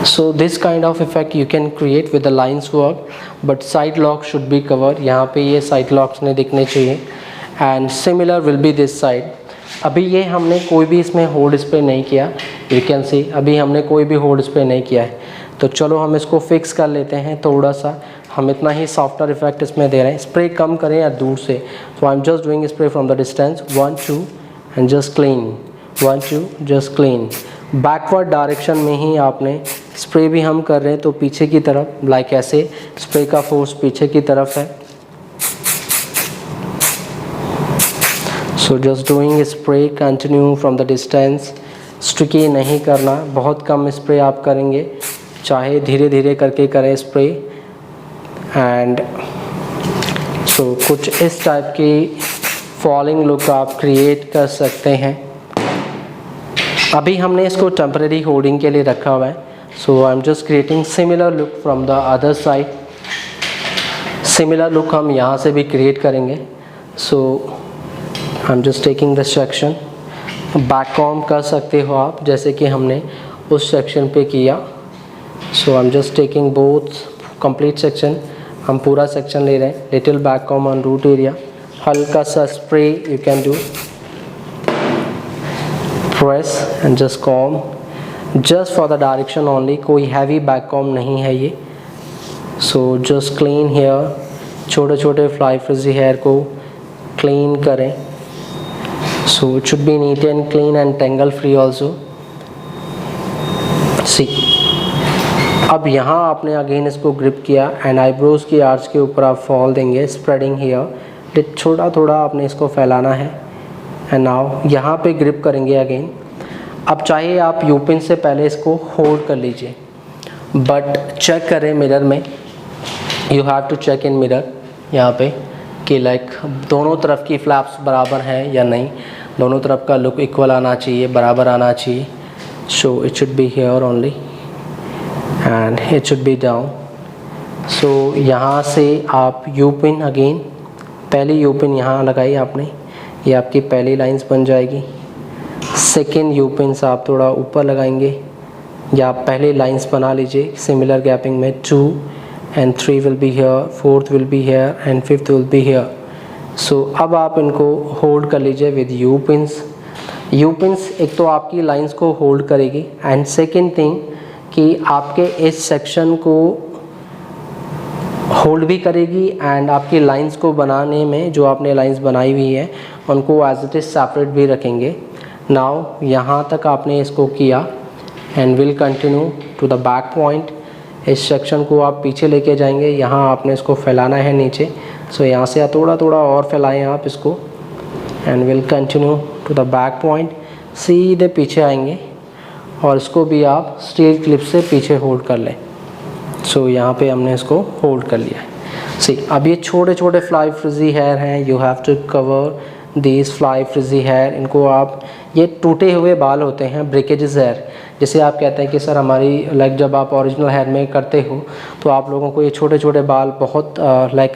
so this kind of effect you can create with the lines work, but side lock should be covered. यहाँ पे ये side locks नहीं दिखने चाहिए and similar will be this side. अभी ये हमने कोई भी इसमें होल्ड स्प्रे नहीं किया, you can see अभी हमने कोई भी होल्ड स्प्रे नहीं किया है। तो चलो हम इसको फिक्स कर लेते हैं थोड़ा सा। हम इतना ही सॉफ्टर इफेक्ट इसमें दे रहे हैं। स्प्रे कम करें या दूर से, so I'm just doing spray from the distance 1 2 and just clean 1 2 just clean। Backward direction में ही आपने स्प्रे भी हम कर रहे हैं तो पीछे की तरफ, लाइक ऐसे स्प्रे का फोर्स पीछे की तरफ है। So just doing spray continue from the distance. Streaky नहीं करना, बहुत कम स्प्रे आप करेंगे, चाहे धीरे धीरे करके करें स्प्रे। एंड सो कुछ इस टाइप की फॉलिंग लुक आप क्रिएट कर सकते हैं। अभी हमने इसको टेम्परेरी होल्डिंग के लिए रखा हुआ है। So I am just creating similar look from the other side. Similar look हम यहाँ से भी क्रिएट करेंगे। So I am just taking this section. Back comb कर सकते हो आप, जैसे कि हमने उस सेक्शन पे किया। So I am just taking both complete section, हम पूरा सेक्शन ले रहे हैं। Little back comb on root area, हल्का सा spray you can do, press and just comb, just for the direction only, कोई हैवी बैक कॉम नहीं है ये। सो जस्ट क्लीन हेयर, छोटे छोटे फ्लाई फ्रिजी हेयर को क्लीन करें। So it should be neat and clean and tangle free also. सी, अब यहाँ आपने अगेन इसको ग्रिप किया एंड आईब्रोज की आर्च के ऊपर आप फॉल देंगे, स्प्रेडिंग हेयर, छोटा थोड़ा आपने इसको फैलाना है। एंड नाउ यहाँ पे ग्रिप करेंगे अगेन। अब चाहे आप यूपिन से पहले इसको होल्ड कर लीजिए, बट चेक करें मिरर में, you have to check in mirror यहाँ पे कि लाइक दोनों तरफ की फ्लैप्स बराबर हैं या नहीं, दोनों तरफ का लुक इक्वल आना चाहिए, बराबर आना चाहिए। सो it should be here only and it should be down. So यहाँ से आप यू पिन अगेन, पहली यू पिन यहाँ लगाई आपने, ये आपकी पहली लाइंस बन जाएगी। सेकेंड यू पिन्स आप थोड़ा ऊपर लगाएंगे या आप पहले लाइंस बना लीजिए सिमिलर गैपिंग में। 2 and 3 will be here, 4th will be here and 5th will be here. So अब आप इनको होल्ड कर लीजिए with you pins. You pins एक तो आपकी लाइंस को होल्ड करेगी एंड सेकेंड थिंग कि आपके इस सेक्शन को होल्ड भी करेगी एंड आपकी लाइंस को बनाने में जो आपने लाइंस बनाई हुई है उनको एज इट इज़ सेपरेट भी रखेंगे। नाउ यहाँ तक आपने इसको किया and will continue to the back point. इस सेक्शन को आप पीछे लेके जाएंगे, यहाँ आपने इसको फैलाना है नीचे। सो यहाँ से थोड़ा थोड़ा और फैलाएं आप इसको and will continue to the back point. सीधे पीछे आएंगे और इसको भी आप स्टील क्लिप से पीछे होल्ड कर लें। सो यहाँ पे हमने इसको होल्ड कर लिया है। सी, अब ये छोटे छोटे फ्लाई फ्रिजी हेयर हैं, you have to cover these fly frizzy hair. इनको आप, ये टूटे हुए बाल होते हैं, ब्रेकेजेस हेयर, जैसे आप कहते हैं कि सर हमारी लाइक जब आप ओरिजिनल हेयर में करते हो तो आप लोगों को ये छोटे छोटे बाल बहुत लाइक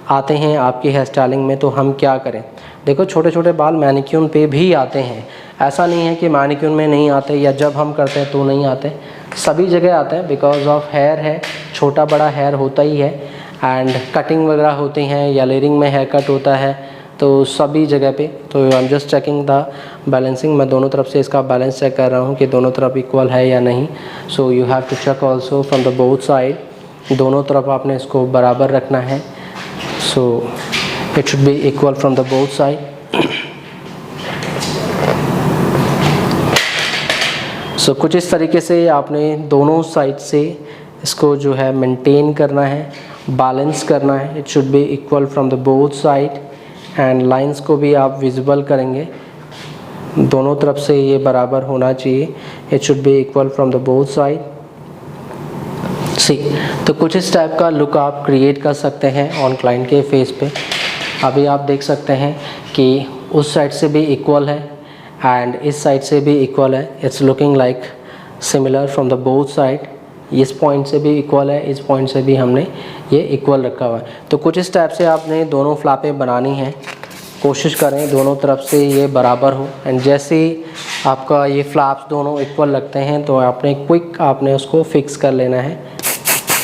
आते हैं आपकी हेयर स्टाइलिंग में, तो हम क्या करें। देखो छोटे छोटे बाल मैनिक्यून पे भी आते हैं, ऐसा नहीं है कि मैनिक्यून में नहीं आते या जब हम करते हैं तो नहीं आते, सभी जगह आते हैं। बिकॉज ऑफ हेयर है, छोटा बड़ा हेयर होता ही है एंड कटिंग वगैरह होती हैं या लेयरिंग में हेयर कट होता है, तो सभी जगह पे। तो आई am just checking the balancing, मैं दोनों तरफ से इसका बैलेंस चेक कर रहा हूँ कि दोनों तरफ इक्वल है या नहीं। So you have to check also from the both side, दोनों तरफ आपने इसको बराबर रखना है। So it should be equal from the both side. So कुछ इस तरीके से आपने दोनों साइड से इसको जो है मेंटेन करना है, बैलेंस करना है। It should be equal from the both side and lines को भी आप विजिबल करेंगे, दोनों तरफ से ये बराबर होना चाहिए। It should be equal from the both side. See, तो कुछ इस टाइप का लुक आप क्रिएट कर सकते हैं ऑन क्लाइंट के फेस पे। अभी आप देख सकते हैं कि उस साइड से भी इक्वल है एंड इस साइड से भी इक्वल है। It's looking like similar from the both side. इस पॉइंट से भी इक्वल है, इस पॉइंट से भी हमने ये इक्वल रखा हुआ है। तो कुछ इस टाइप से आपने दोनों फ्लैपें बनानी हैं, कोशिश करें दोनों तरफ से ये बराबर हो। एंड जैसे ही आपका ये फ्लैप्स दोनों इक्वल लगते हैं तो आपने क्विक आपने उसको फिक्स कर लेना है।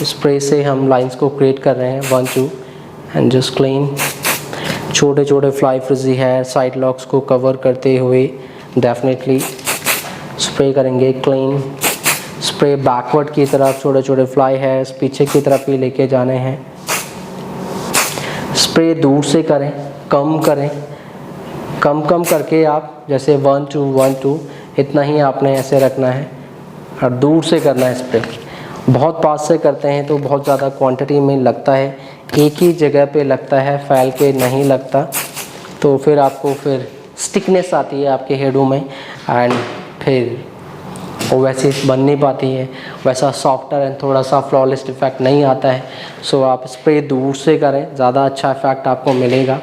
स्प्रे से हम लाइंस को क्रिएट कर रहे हैं 1 2 एंड जस्ट क्लीन। छोटे छोटे फ्लाई फ्रिजी है, साइड लॉक्स को कवर करते हुए डेफिनेटली स्प्रे करेंगे। क्लीन स्प्रे बैकवर्ड की तरफ, छोटे छोटे फ्लाई है पीछे की तरफ ही लेके जाने हैं। स्प्रे दूर से करें, कम करें, कम कम करके आप जैसे 1 2 1 2 इतना ही आपने ऐसे रखना है और दूर से करना है स्प्रे। बहुत पास से करते हैं तो बहुत ज़्यादा क्वांटिटी में लगता है, एक ही जगह पे लगता है, फैल के नहीं लगता, तो फिर आपको फिर स्टिकनेस आती है आपके हेडों में एंड फिर वो वैसे बन नहीं पाती है, वैसा सॉफ्टर एंड थोड़ा सा फ्लॉलेस इफेक्ट नहीं आता है। सो आप स्प्रे दूर से करें, ज़्यादा अच्छा इफेक्ट आपको मिलेगा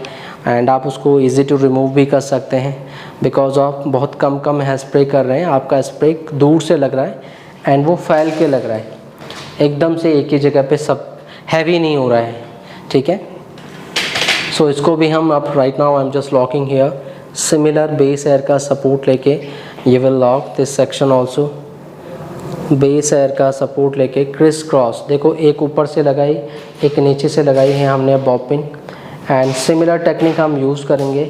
एंड आप उसको इजी टू रिमूव भी कर सकते हैं बिकॉज आप बहुत कम है स्प्रे कर रहे हैं, आपका स्प्रे दूर से लग रहा है एंड वो फैल के लग रहा है, एकदम से एक ही जगह पे सब हैवी नहीं हो रहा है, ठीक है। सो इसको भी हम अब right now I am just locking here, similar base air का सपोर्ट लेके ये will lock this section also, base air का सपोर्ट लेके क्रिस क्रॉस, देखो एक ऊपर से लगाई एक नीचे से लगाई है हमने बॉपिंग एंड सिमिलर टेक्निक हम यूज़ करेंगे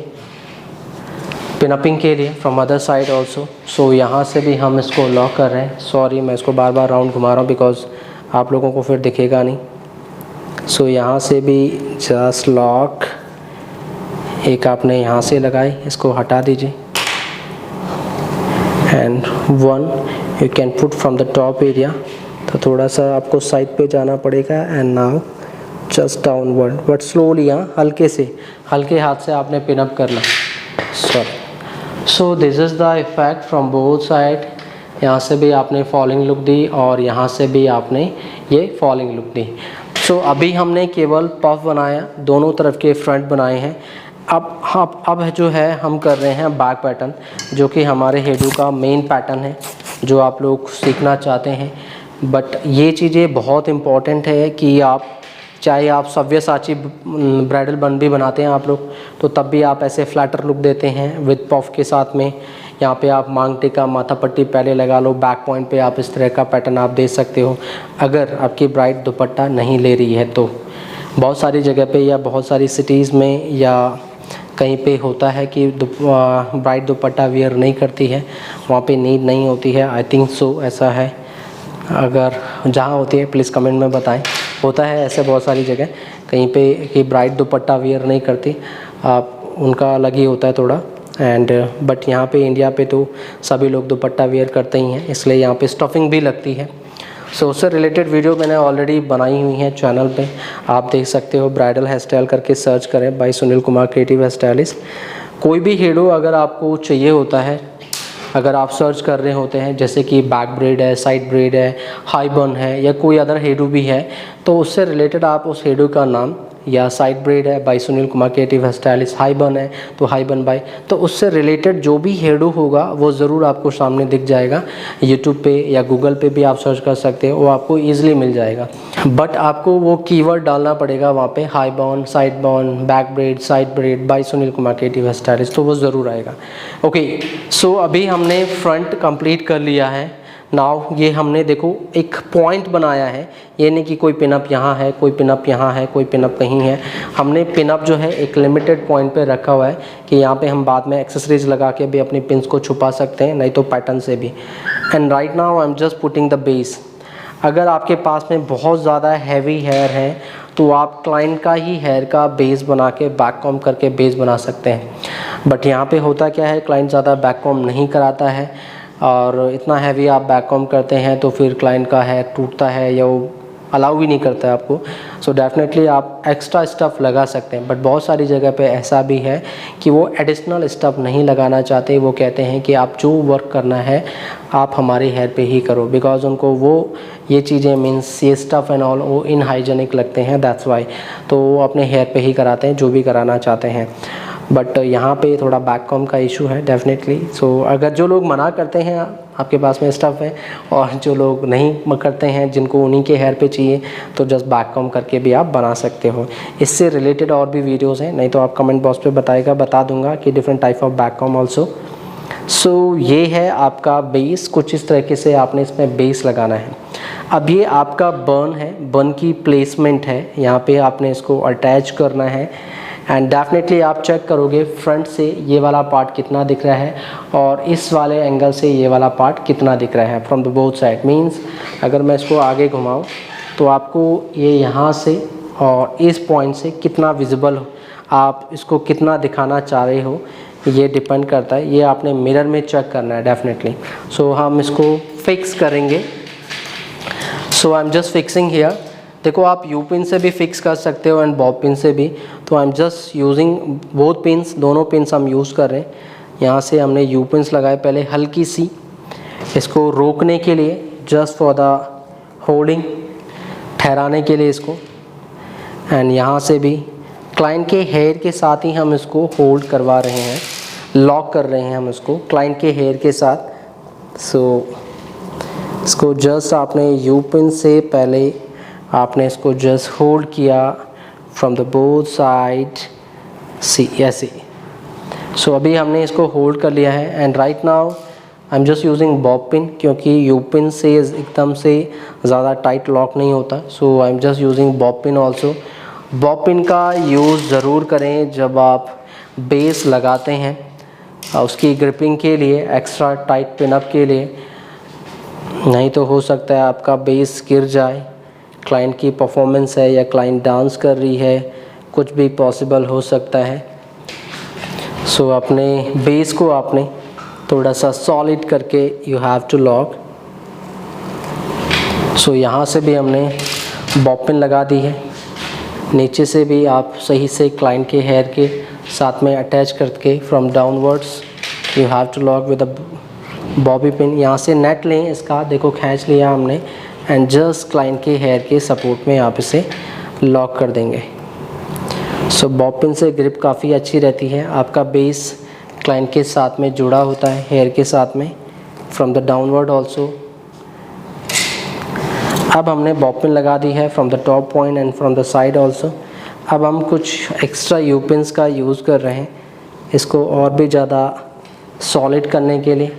पिनअपिंग के लिए फ्रॉम अदर साइड ऑल्सो। सो यहाँ से भी हम इसको लॉक कर रहे हैं, सॉरी मैं इसको बार बार राउंड घुमा रहा हूँ बिकॉज आप लोगों को फिर दिखेगा नहीं। सो यहाँ से भी जस्ट लॉक, एक आपने यहाँ से लगाई, इसको हटा दीजिए and one you can put from the top area, तो थोड़ा सा आपको साइड पे जाना पड़ेगा and now just downward but slowly, यहाँ हल्के से, हल्के हाथ से आपने पिनअप करना। सो this is the effect from both side, यहाँ से भी आपने फॉलिंग लुक दी और यहाँ से भी आपने ये फॉलिंग लुक दी। सो अभी हमने केवल पफ बनाया, दोनों तरफ के फ्रंट बनाए हैं। अब जो है हम कर रहे हैं बैक पैटर्न, जो कि हमारे हेडू का मेन पैटर्न है जो आप लोग सीखना चाहते हैं। बट ये चीज़ें बहुत इम्पॉर्टेंट है कि आप चाहे आप सव्यसाची ब्राइडल बन भी बनाते हैं आप लोग, तो तब भी आप ऐसे फ्लैटर लुक देते हैं विद पफ के साथ में। यहाँ पे आप मांग टिका माथा पट्टी पहले लगा लो, बैक पॉइंट पे आप इस तरह का पैटर्न आप दे सकते हो अगर आपकी ब्राइड दुपट्टा नहीं ले रही है तो। बहुत सारी जगह पे या बहुत सारी सिटीज़ में या कहीं पे होता है कि ब्राइड दुपट्टा वेयर नहीं करती है, वहाँ पे नीड नहीं होती है, आई थिंक सो ऐसा है। अगर जहाँ होती है प्लीज़ कमेंट में बताएं। होता है ऐसे बहुत सारी जगह कहीं पे कि ब्राइड दुपट्टा वेयर नहीं करती, आप उनका अलग ही होता है थोड़ा एंड बट यहाँ पे इंडिया पे तो सभी लोग दुपट्टा वेयर करते ही हैं, इसलिए यहाँ पे स्टफिंग भी लगती है। सो उससे रिलेटेड वीडियो मैंने ऑलरेडी बनाई हुई है चैनल पे, आप देख सकते हो, ब्राइडल हेयर स्टाइल करके सर्च करें by Sunil Kumar creative hair stylist. कोई भी हेडो अगर आपको चाहिए होता है, अगर आप सर्च कर रहे होते हैं जैसे कि बैक ब्रेड है, साइड ब्रेड है, हाई बन है या कोई अदर हेडो भी है, तो उससे रिलेटेड आप उस हेडो का नाम, या साइड ब्रेड है by Sunil Kumar creative hair stylist, high bun है तो हाई बन बाय, तो उससे रिलेटेड जो भी हेडो होगा वो ज़रूर आपको सामने दिख जाएगा। यूट्यूब पे या गूगल पे भी आप सर्च कर सकते हो, वो आपको ईजिली मिल जाएगा। बट आपको वो कीवर्ड डालना पड़ेगा वहाँ पे, high bun, side bun, back braid, side braid by Sunil Kumar creative hair stylist, तो वो ज़रूर आएगा। ओके, सो अभी हमने फ्रंट कंप्लीट कर लिया है। नाउ ये हमने देखो एक पॉइंट बनाया है, ये नहीं कि कोई पिनअप यहाँ है, कोई पिनअप यहाँ है, कोई पिनअप कहीं है। हमने पिनअप जो है एक लिमिटेड पॉइंट पे रखा हुआ है कि यहाँ पे हम बाद में एक्सेसरीज लगा के भी अपनी पिन्स को छुपा सकते हैं, नहीं तो पैटर्न से भी। And right now I am just putting the base. अगर आपके पास में बहुत ज़्यादा हैवी हेयर है तो आप क्लाइंट का ही हेयर का बेस बना के बैक कॉम्ब करके बेस बना सकते हैं। बट यहाँ पे होता क्या है, क्लाइंट ज़्यादा बैक कॉम्ब नहीं कराता है और इतना हैवी आप बैक कॉम्ब करते हैं तो फिर क्लाइंट का हेयर टूटता है या वो अलाउ भी नहीं करता है आपको। सो डेफिनेटली आप एक्स्ट्रा स्टफ़ लगा सकते हैं, बट बहुत सारी जगह पे ऐसा भी है कि वो एडिशनल स्टफ़ नहीं लगाना चाहते, वो कहते हैं कि आप जो वर्क करना है आप हमारे हेयर पे ही करो, बिकॉज उनको वो ये चीज़ें मीन्स ये स्टफ़ एंड ऑल वो इनहाइजेनिक लगते हैं, दैट्स वाई। तो वो अपने हेयर पे ही कराते हैं जो भी कराना चाहते हैं। बट यहाँ पे थोड़ा बैक कॉम्ब का इशू है डेफिनेटली। सो अगर जो लोग मना करते हैं आपके पास में स्टफ़ है, और जो लोग नहीं करते हैं जिनको उन्हीं के हेयर पे चाहिए, तो जस्ट बैक कॉम्ब करके भी आप बना सकते हो। इससे रिलेटेड और भी वीडियोस हैं, नहीं तो आप कमेंट बॉक्स पे बता दूंगा कि different type of back comb also. So ये है आपका बेस, कुछ इस तरीके से आपने इसमें बेस लगाना है। अब ये आपका बर्न है, बर्न की प्लेसमेंट है, यहाँ पे आपने इसको अटैच करना है। एंड डेफिनेटली आप चेक करोगे फ्रंट से ये वाला पार्ट कितना दिख रहा है और इस वाले एंगल से ये वाला पार्ट कितना दिख रहा है from the both side. Means अगर मैं इसको आगे घुमाऊँ तो आपको ये यहाँ से और इस पॉइंट से कितना विजिबल हो, आप इसको कितना दिखाना चाह रहे हो, ये डिपेंड करता है। ये आपने मिरर में चेक करना है डेफिनेटली। सो हम इसको फिक्स करेंगे। So I am just fixing here. देखो आप यू पिन से भी फिक्स कर सकते हो एंड बॉब पिन से भी, तो आई am just using both pins, दोनों पिन्स हम यूज़ कर रहे हैं। यहाँ से हमने यू पिन्स लगाए पहले हल्की सी, इसको रोकने के लिए, जस्ट फॉर द होल्डिंग, ठहराने के लिए इसको। एंड यहाँ से भी क्लाइंट के हेयर के साथ ही हम इसको होल्ड करवा रहे हैं, लॉक कर रहे हैं हम इसको क्लाइंट के हेयर के साथ। सो इसको जस्ट आपने यू पिन से पहले आपने इसको जस्ट होल्ड किया from the both side, see ऐसे। सो अभी हमने इसको होल्ड कर लिया है and right now I am just using bob pin, क्योंकि यू पिन से एकदम से ज़्यादा टाइट लॉक नहीं होता। So I am just using bob pin also. Bob pin का यूज़ ज़रूर करें जब आप बेस लगाते हैं, उसकी ग्रिपिंग के लिए, एक्स्ट्रा टाइट पिनअप के लिए। नहीं तो हो सकता है आपका बेस गिर जाए, क्लाइंट की परफॉर्मेंस है या क्लाइंट डांस कर रही है, कुछ भी पॉसिबल हो सकता है। सो अपने बेस को आपने थोड़ा सा सॉलिड करके यू हैव टू लॉक। सो यहाँ से भी हमने बॉब पिन लगा दी है, नीचे से भी आप सही से क्लाइंट के हेयर के साथ में अटैच करके from downwards you have to lock with a bobby pin. यहाँ से नेट लें इसका, देखो खींच लिया हमने एंड जस्ट क्लाइंट के हेयर के सपोर्ट में आप इसे लॉक कर देंगे। सो बॉब पिन से ग्रिप काफ़ी अच्छी रहती है, आपका बेस क्लाइंट के साथ में जुड़ा होता है, हेयर के साथ में, फ्रॉम द डाउनवर्ड ऑल्सो। अब हमने बॉब पिन लगा दी है from the top point and from the side also. अब हम कुछ एक्स्ट्रा यू पिन्स का यूज़ कर रहे हैं इसको और भी ज़्यादा सॉलिड करने के लिए,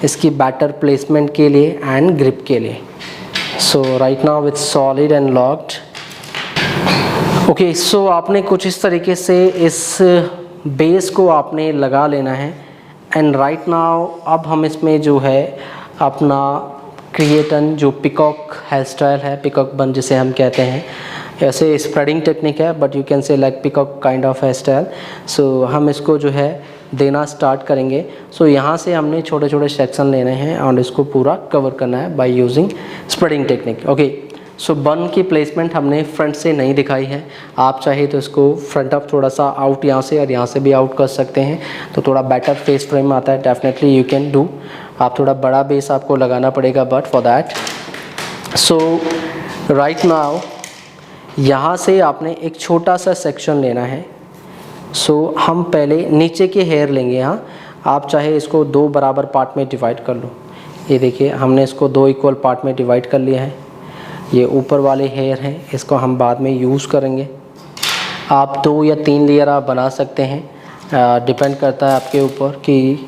इसकी बैटर प्लेसमेंट के लिए एंड ग्रिप के लिए। So right now it's solid and locked. Okay, so आपने कुछ इस तरीके से इस बेस को आपने लगा लेना है एंड राइट नाउ अब हम इसमें जो है अपना क्रिएटन जो पिकॉक हेयर स्टाइल है, पिकॉक बन जिसे हम कहते हैं, ऐसे स्प्रेडिंग टेक्निक है but you can say like peacock kind of hair style. So हम इसको जो है देना स्टार्ट करेंगे। सो यहाँ से हमने छोटे छोटे सेक्शन लेने हैं और इसको पूरा कवर करना है by using spreading technique. Okay, so bun की प्लेसमेंट हमने फ्रंट से नहीं दिखाई है, आप चाहे तो इसको फ्रंट अप थोड़ा सा आउट यहाँ से और यहाँ से भी आउट कर सकते हैं, तो थोड़ा बेटर फेस फ्रेम आता है। डेफिनेटली यू कैन डू, आप थोड़ा बड़ा बेस आपको लगाना पड़ेगा but for that. So right now यहाँ से आपने एक छोटा सा सेक्शन लेना है। सो हम पहले नीचे के हेयर लेंगे यहाँ, आप चाहे इसको दो बराबर पार्ट में डिवाइड कर लो। ये देखिए हमने इसको दो इक्वल पार्ट में डिवाइड कर लिया है। ये ऊपर वाले हेयर हैं, इसको हम बाद में यूज़ करेंगे। आप 2 या 3 लेयर आप बना सकते हैं, डिपेंड करता है आपके ऊपर कि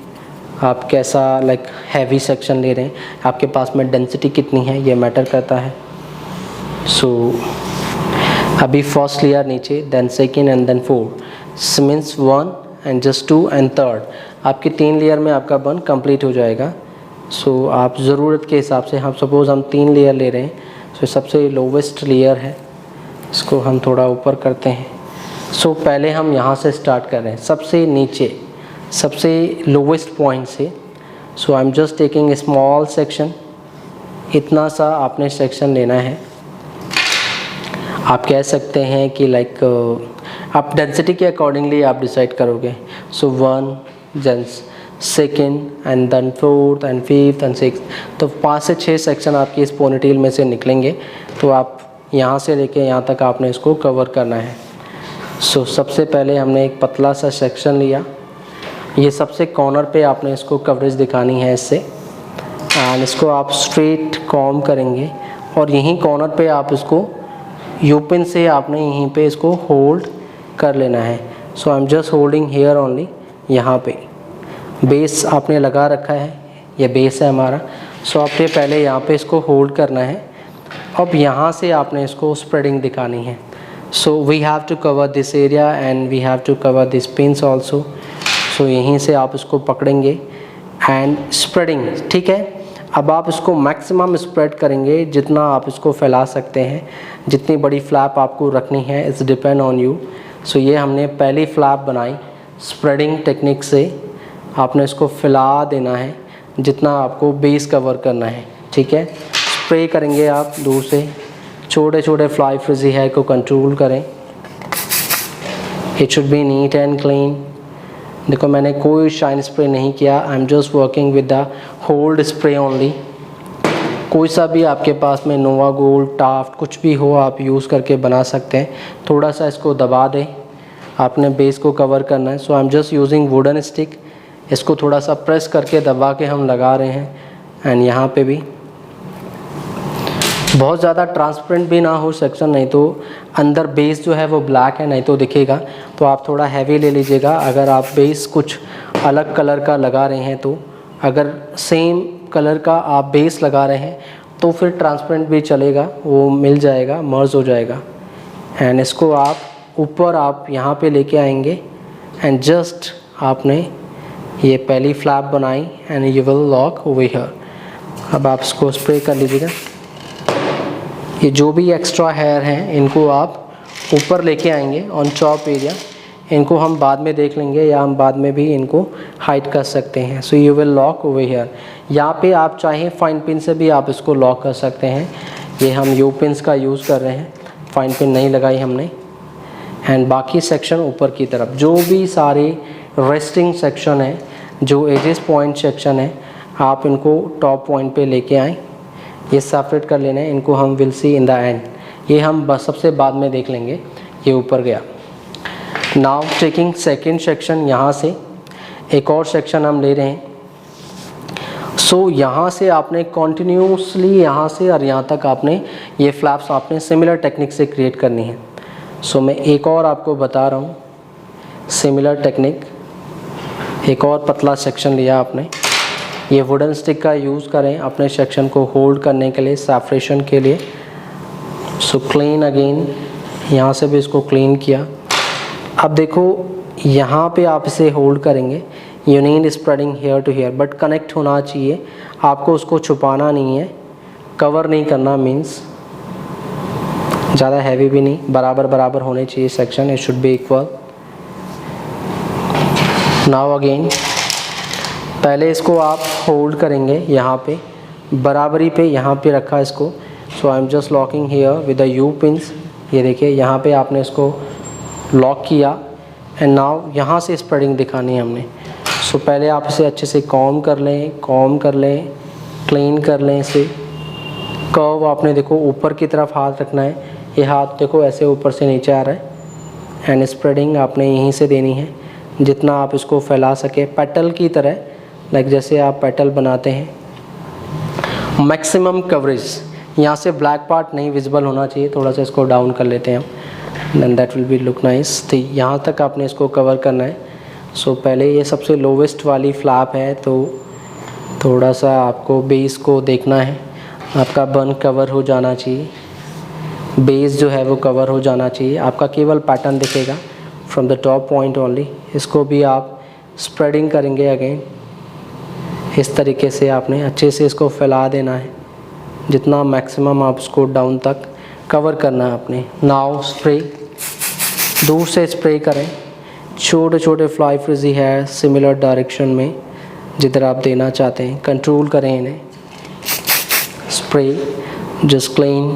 आप कैसा लाइक हैवी सेक्शन ले रहे हैं, आपके पास में डेंसिटी कितनी है, ये मैटर करता है। सो अभी फर्स्ट लेयर नीचे, then second and then fourth, means 1 and just 2 and third, आपकी 3 लेयर में आपका बन कंप्लीट हो जाएगा। सो आप ज़रूरत के हिसाब से, हम सपोज़ हम 3 लेयर ले रहे हैं, सो सबसे लोवेस्ट लेयर है, इसको हम थोड़ा ऊपर करते हैं। सो पहले हम यहाँ से स्टार्ट कर रहे हैं, सबसे नीचे, सबसे लोवेस्ट पॉइंट से। So I am just taking a small section, इतना सा आपने सेक्शन लेना है। आप कह सकते हैं कि लाइक आप डेंसिटी के अकॉर्डिंगली आप डिसाइड करोगे। So 1 then second and then fourth and fifth and sixth, तो 5 से 6 सेक्शन आपकी इस पोनीटेल में से निकलेंगे। तो आप यहाँ से लेके यहाँ तक आपने इसको कवर करना है। सो सबसे पहले हमने एक पतला सा सेक्शन लिया, ये सबसे कॉर्नर पे आपने इसको कवरेज दिखानी है इससे, एंड इसको आप स्ट्रेट कॉम करेंगे और यहीं कॉर्नर पे आप इसको यू पिन से आपने यहीं पे इसको होल्ड कर लेना है। So I am just holding hair only, यहाँ पे बेस आपने लगा रखा है, ये बेस है हमारा। सो आपने पहले यहाँ पे इसको होल्ड करना है, अब यहाँ से आपने इसको स्प्रेडिंग दिखानी है। So we have to cover this area and we have to cover this pins also. So यहीं से आप इसको पकड़ेंगे एंड स्प्रेडिंग, ठीक है। अब आप इसको मैक्सिमम स्प्रेड करेंगे जितना आप इसको फैला सकते हैं, जितनी बड़ी फ्लैप आपको रखनी है, इट्स डिपेंड ऑन यू। सो ये हमने पहली फ्लैप बनाई स्प्रेडिंग टेक्निक से, आपने इसको फैला देना है जितना आपको बेस कवर करना है, ठीक है। स्प्रे करेंगे आप दूर से, छोटे छोटे फ्लाई फ्रिजी हेयर को कंट्रोल करें। It should be neat and clean. देखो मैंने कोई शाइन स्प्रे नहीं किया, आई am just working with the hold spray only. कोई सा भी आपके पास में नोवा गोल्ड, टाफ्ट कुछ भी हो आप यूज़ करके बना सकते हैं। थोड़ा सा इसको दबा दें, आपने बेस को कवर करना है। So I am just using wooden stick, इसको थोड़ा सा प्रेस करके दबा के हम लगा रहे हैं। एंड यहाँ पे भी बहुत ज़्यादा ट्रांसपेरेंट भी ना हो सेक्शन, नहीं तो अंदर बेस जो है वो ब्लैक है, नहीं तो दिखेगा। तो आप थोड़ा हैवी ले लीजिएगा अगर आप बेस कुछ अलग कलर का लगा रहे हैं। तो अगर सेम कलर का आप बेस लगा रहे हैं तो फिर ट्रांसपेरेंट भी चलेगा, वो मिल जाएगा, मर्ज हो जाएगा। एंड इसको आप ऊपर आप यहाँ पे लेके आएंगे एंड जस्ट आपने ये पहली फ्लैप बनाई and you will lock over here. अब आप इसको स्प्रे कर लीजिएगा। ये जो भी एक्स्ट्रा हेयर हैं इनको आप ऊपर लेके आएंगे ऑन चॉप एरिया। इनको हम बाद में देख लेंगे या हम बाद में भी इनको हाइड कर सकते हैं। So you will lock over here. यहाँ पे आप चाहें फाइन पिन से भी आप इसको लॉक कर सकते हैं। ये हम यू पिन्स का यूज़ कर रहे हैं, फाइन पिन नहीं लगाई हमने। एंड बाकी सेक्शन ऊपर की तरफ जो भी सारे रेस्टिंग सेक्शन है, जो एजेस पॉइंट सेक्शन है, आप इनको टॉप पॉइंट पे लेके आएँ। ये सेपरेट कर लेना है, इनको हम will see in the and. ये हम बस सबसे बाद में देख लेंगे। ये ऊपर गया। नाउ टेकिंग सेकेंड सेक्शन, यहाँ से एक और सेक्शन हम ले रहे हैं। सो यहाँ से आपने कॉन्टिन्यूसली यहाँ से और यहाँ तक आपने ये फ्लैप्स आपने सिमिलर टेक्निक से क्रिएट करनी है। सो मैं एक और आपको बता रहा हूँ सिमिलर टेक्निक। एक और पतला सेक्शन लिया आपने, ये वुडन स्टिक का यूज़ करें अपने सेक्शन को होल्ड करने के लिए, सेपरेशन के लिए। सो क्लीन अगेन, यहाँ से भी इसको क्लीन किया। अब देखो यहाँ पे आप इसे होल्ड करेंगे, you need spreading hair to hair, but connect होना चाहिए। आपको उसको छुपाना नहीं है, कवर नहीं करना, मीन्स ज़्यादा हैवी भी नहीं, बराबर बराबर होने चाहिए section, it should be equal. Now again पहले इसको आप होल्ड करेंगे यहाँ पे बराबरी पे, यहाँ पे रखा इसको। So I am just locking hair with the U pins. ये देखिए यहाँ पे आपने इसको लॉक किया एंड नाउ यहाँ से स्प्रेडिंग दिखानी है हमने। सो पहले आप इसे अच्छे से कॉम कर लें, क्लीन कर लें इसे। कर्व आपने देखो ऊपर की तरफ हाथ रखना है, ये हाथ देखो ऐसे ऊपर से नीचे आ रहा है। एंड स्प्रेडिंग आपने यहीं से देनी है, जितना आप इसको फैला सके, पेटल की तरह, लाइक जैसे आप पेटल बनाते हैं। मैक्सिमम कवरेज, यहाँ से ब्लैक पार्ट नहीं विजिबल होना चाहिए। थोड़ा सा इसको डाउन कर लेते हैं हम, then that will be look nice. तो यहाँ तक आपने इसको कवर करना है। सो पहले ये सबसे लोवेस्ट वाली फ्लैप है, तो थोड़ा सा आपको बेस को देखना है। आपका बन कवर हो जाना चाहिए, बेस जो है वो कवर हो जाना चाहिए। आपका केवल पैटर्न दिखेगा from the top point only. इसको भी आप स्प्रेडिंग करेंगे अगेन, इस तरीके से आपने अच्छे से इसको फैला देना है, जितना मैक्सिमम आप इसको डाउन तक कवर करना है आपने। नाउ स्प्रे, दूर से स्प्रे करें, छोटे छोटे फ्लाई फ्रिजी है सिमिलर डायरेक्शन में जिधर आप देना चाहते हैं, कंट्रोल करें इन्हें। स्प्रे जस्ट क्लीन,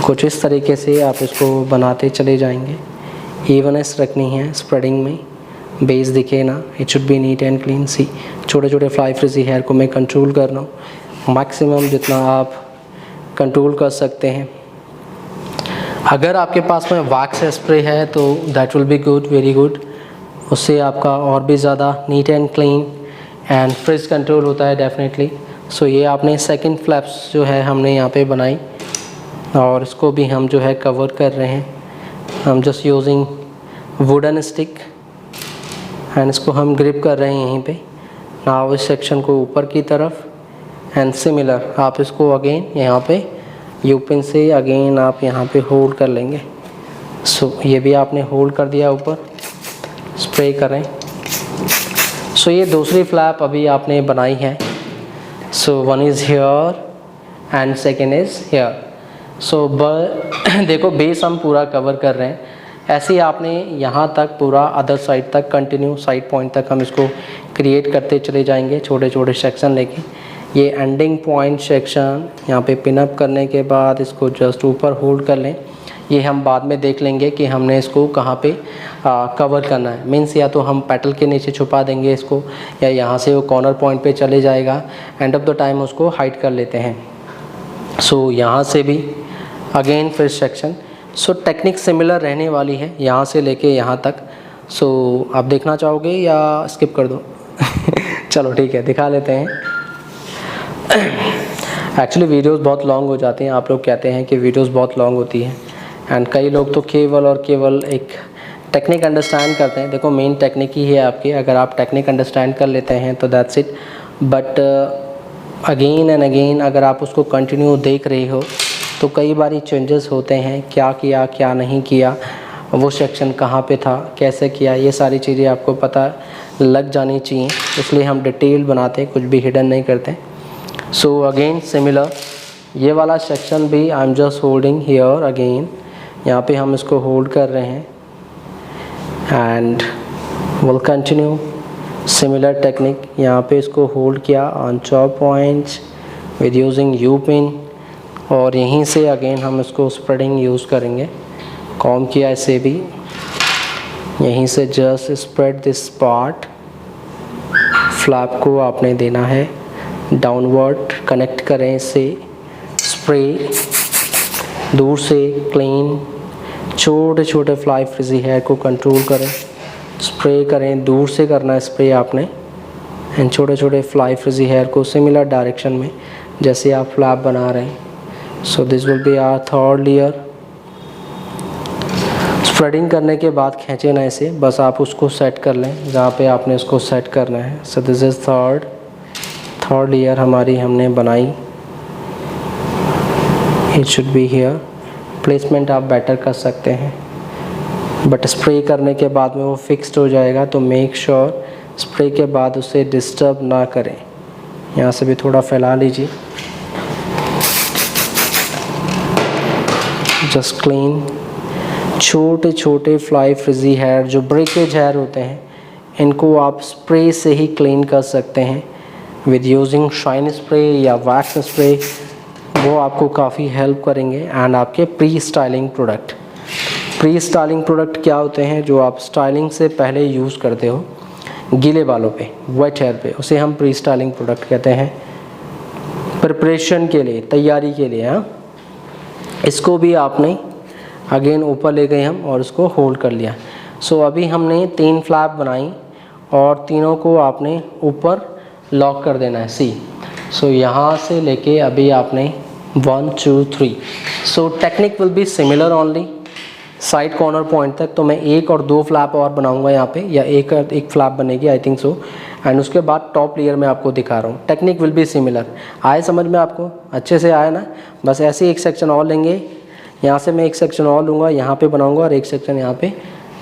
कुछ इस तरीके से आप इसको बनाते चले जाएंगे। इवनेस रखनी है स्प्रेडिंग में, बेस दिखे ना, it should be neat and clean. See छोटे छोटे फ्लाई फ्रिजी हेयर को मैं कंट्रोल कर रहा हूँ मैक्सिमम जितना आप कंट्रोल कर सकते हैं। अगर आपके पास में वैक्स स्प्रे है तो that will be good, very good. उससे आपका और भी ज़्यादा NEET and clean and fridge control होता है डेफिनेटली। सो ये आपने सेकंड फ्लैप्स जो है हमने यहाँ पे बनाई और इसको भी हम जो है कवर कर रहे हैं। हम just using wooden stick and इसको हम ग्रिप कर रहे हैं यहीं पे। नाउ इस सेक्शन को ऊपर की तरफ एंड सिमिलर आप इसको अगेन यहाँ पे यू पिन से अगेन आप यहाँ पे होल्ड कर लेंगे। सो ये भी आपने होल्ड कर दिया, ऊपर स्प्रे करें। सो ये दूसरी फ्लैप अभी आपने बनाई है। So one is hair and second is hair. So देखो बेस हम पूरा कवर कर रहे हैं, ऐसे ही आपने यहाँ तक पूरा अदर साइड तक कंटिन्यू साइड पॉइंट तक हम इसको क्रिएट करते चले जाएंगे, छोटे छोटे सेक्शन लेके। ये एंडिंग पॉइंट सेक्शन यहाँ पे पिन अप करने के बाद इसको जस्ट ऊपर होल्ड कर लें। ये हम बाद में देख लेंगे कि हमने इसको कहाँ पे कवर करना है। मीन्स या तो हम पेटल के नीचे छुपा देंगे इसको, या यहाँ से वो कॉर्नर पॉइंट पे चले जाएगा। एंड ऑफ द टाइम उसको हाइड कर लेते हैं। सो यहाँ से भी अगेन फिर सेक्शन। सो टेक्निक सिमिलर रहने वाली है यहाँ से लेके यहाँ तक। सो आप देखना चाहोगे या स्किप कर दो? चलो ठीक है, दिखा लेते हैं। एक्चुअली वीडियोस बहुत लॉन्ग हो जाते हैं, आप लोग कहते हैं कि वीडियोस बहुत लॉन्ग होती है। एंड कई लोग तो केवल और केवल एक टेक्निक अंडरस्टैंड करते हैं। देखो मेन टेक्निक ही है आपकी, अगर आप टेक्निक अंडरस्टैंड कर लेते हैं तो that's it. But again and again अगर आप उसको कंटिन्यू देख रहे हो तो कई बार चेंजेस होते हैं, क्या किया क्या नहीं किया, वो सेक्शन कहाँ पे था, कैसे किया, ये सारी चीज़ें आपको पता लग जानी चाहिए। इसलिए हम डिटेल बनाते हैं, कुछ भी हिडन नहीं करते। सो अगेन सिमिलर ये वाला सेक्शन भी आई am just holding here again, यहाँ पे हम इसको होल्ड कर रहे हैं and will continue similar technique. यहाँ पे इसको होल्ड किया on chop points with using you pin, और यहीं से अगेन हम इसको स्प्रेडिंग यूज़ करेंगे। कॉम किया इसे भी, यहीं से just spread this part. Flap को आपने देना है डाउनवर्ड, कनेक्ट करें इसे, स्प्रे दूर से क्लीन, छोटे छोटे फ्लाई फ्रिजी हेयर को कंट्रोल करें, स्प्रे करें, दूर से करना है स्प्रे आपने। एंड छोटे छोटे फ्लाई फ्रिजी हेयर को सिमिलर डायरेक्शन में जैसे आप फ्लैप बना रहे हैं। So this will be our third layer. Spreading करने के बाद खींचे ना इसे, बस आप उसको सेट कर लें जहाँ पे आपने उसको सेट करना है। So this is third layer हमारी हमने बनाई। It should be here. Placement आप बेटर कर सकते हैं, बट स्प्रे करने के बाद में वो फिक्स्ड हो जाएगा, तो मेक श्योर स्प्रे के बाद उसे डिस्टर्ब ना करें। यहाँ से भी थोड़ा फैला लीजिए, जस्ट क्लीन। छोटे छोटे फ्लाई फ्रिजी हेयर जो ब्रेकेज हेयर होते हैं, इनको आप स्प्रे से ही क्लीन कर सकते हैं विद यूजिंग शाइन स्प्रे या वैक्स स्प्रे। वो आपको काफ़ी हेल्प करेंगे। एंड आपके प्री स्टाइलिंग प्रोडक्ट क्या होते हैं, जो आप स्टाइलिंग से पहले यूज़ करते हो गीले बालों पे, वेट हेयर पे, उसे हम प्री स्टाइलिंग प्रोडक्ट कहते हैं। प्रिपरेशन के लिए, तैयारी के लिए। हाँ, इसको भी आपने अगेन ऊपर ले गए हम और इसको होल्ड कर लिया। सो अभी हमने 3 फ्लैप बनाई और तीनों को आपने ऊपर लॉक कर देना है, सी। सो यहाँ से लेके अभी आपने 1 2 3। सो technique will be similar only side corner point तक। तो मैं 1 और 2 फ्लैप और बनाऊंगा यहाँ पे, या एक फ्लैप बनेगी आई थिंक सो। एंड उसके बाद टॉप लेयर में आपको दिखा रहा हूँ। Technique will be similar. आए समझ में आपको? अच्छे से आया ना? बस ऐसे एक सेक्शन और लेंगे, यहाँ से मैं एक सेक्शन और लूँगा, यहाँ पे बनाऊँगा, और एक सेक्शन यहाँ पे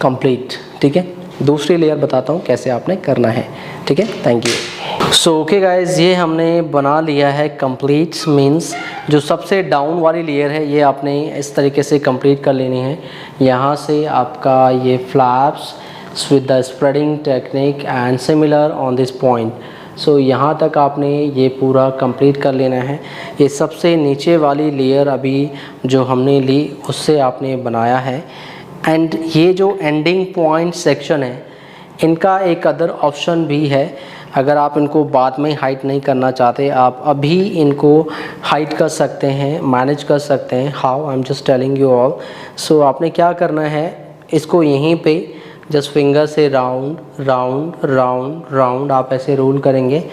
कंप्लीट। ठीक है, दूसरी लेयर बताता हूँ कैसे आपने करना है। ठीक है, thank you. So okay guys, ये हमने बना लिया है कंप्लीट। मीन्स जो सबसे डाउन वाली लेयर है ये आपने इस तरीके से कंप्लीट कर लेनी है। यहाँ से आपका ये flaps with the spreading technique and similar on this point. So यहाँ तक आपने ये पूरा कंप्लीट कर लेना है। ये सबसे नीचे वाली लेयर अभी जो हमने ली उससे आपने बनाया है। एंड ये जो एंडिंग पॉइंट सेक्शन है, इनका एक अदर ऑप्शन भी है। अगर आप इनको बाद में हाइड नहीं करना चाहते, आप अभी इनको हाइड कर सकते हैं, मैनेज कर सकते हैं। How, I am just telling you all. So आपने क्या करना है, इसको यहीं पे जस्ट फिंगर से राउंड राउंड राउंड राउंड आप ऐसे रोल करेंगे।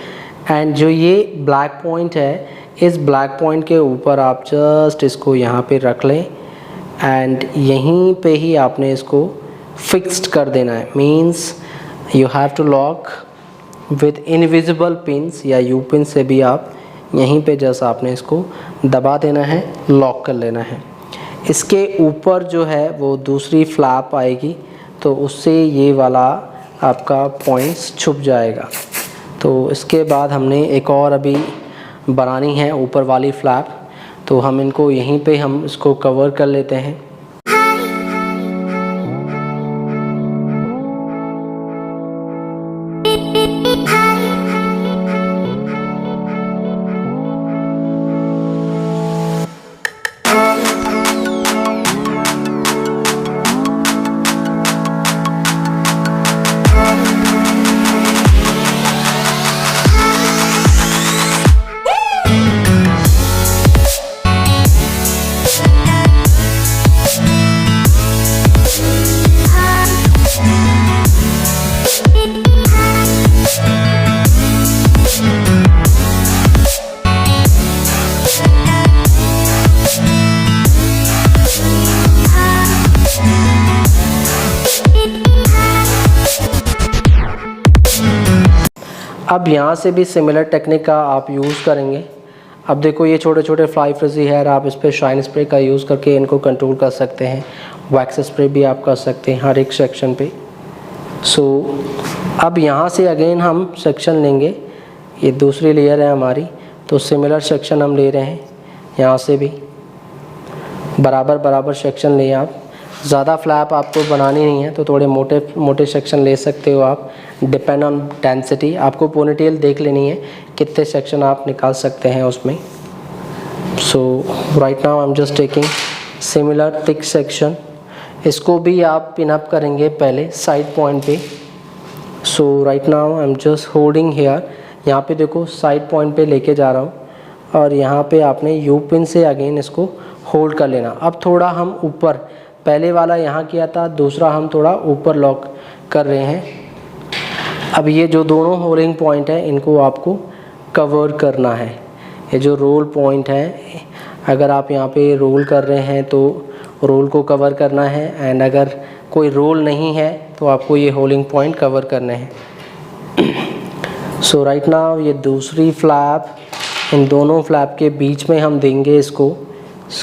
एंड जो ये ब्लैक पॉइंट है, इस ब्लैक पॉइंट के ऊपर आप जस्ट इसको यहाँ पे रख लें एंड यहीं पे ही आपने इसको फिक्स्ड कर देना है। Means you have to lock with invisible pins या यू पिन से भी आप यहीं पे जस्ट आपने इसको दबा देना है, लॉक कर लेना है। इसके ऊपर जो है वो दूसरी फ्लैप आएगी, तो उससे ये वाला आपका पॉइंट्स छुप जाएगा। तो इसके बाद हमने एक और अभी बनानी है ऊपर वाली फ्लैप, तो हम इनको यहीं पे हम इसको कवर कर लेते हैं। अब यहाँ से भी सिमिलर टेक्निक का आप यूज़ करेंगे। अब देखो ये छोटे छोटे फ्लाई फ्रिजी हेयर, आप इस पर शाइन स्प्रे का यूज़ करके इनको कंट्रोल कर सकते हैं। वैक्स स्प्रे भी आप कर सकते हैं हर एक सेक्शन पे। अब यहाँ से अगेन हम सेक्शन लेंगे, ये दूसरी लेयर है हमारी, तो सिमिलर सेक्शन हम ले रहे हैं। यहाँ से भी बराबर बराबर सेक्शन लें आप। ज़्यादा फ्लैप आपको बनानी नहीं है तो थोड़े मोटे मोटे सेक्शन ले सकते हो आप, डिपेंड ऑन डेंसिटी। आपको पोनीटेल देख लेनी है कितने सेक्शन आप निकाल सकते हैं उसमें। So right now I am just taking similar thick section. इसको भी आप पिन अप करेंगे पहले साइड पॉइंट पे। So right now I am just holding hair, यहाँ पे देखो साइड पॉइंट पे लेके जा रहा हूँ और यहाँ पे आपने यू पिन से अगेन इसको होल्ड कर लेना। अब थोड़ा हम ऊपर, पहले वाला यहाँ किया था, दूसरा हम थोड़ा ऊपर लॉक कर रहे हैं। अब ये जो दोनों होल्डिंग पॉइंट है इनको आपको कवर करना है। ये जो रोल पॉइंट है, अगर आप यहाँ पे रोल कर रहे हैं तो रोल को कवर करना है, एंड अगर कोई रोल नहीं है तो आपको ये होल्डिंग पॉइंट कवर करने हैं। सो राइट नाउ ये दूसरी फ्लैप, इन दोनों फ्लैप के बीच में हम देंगे इसको।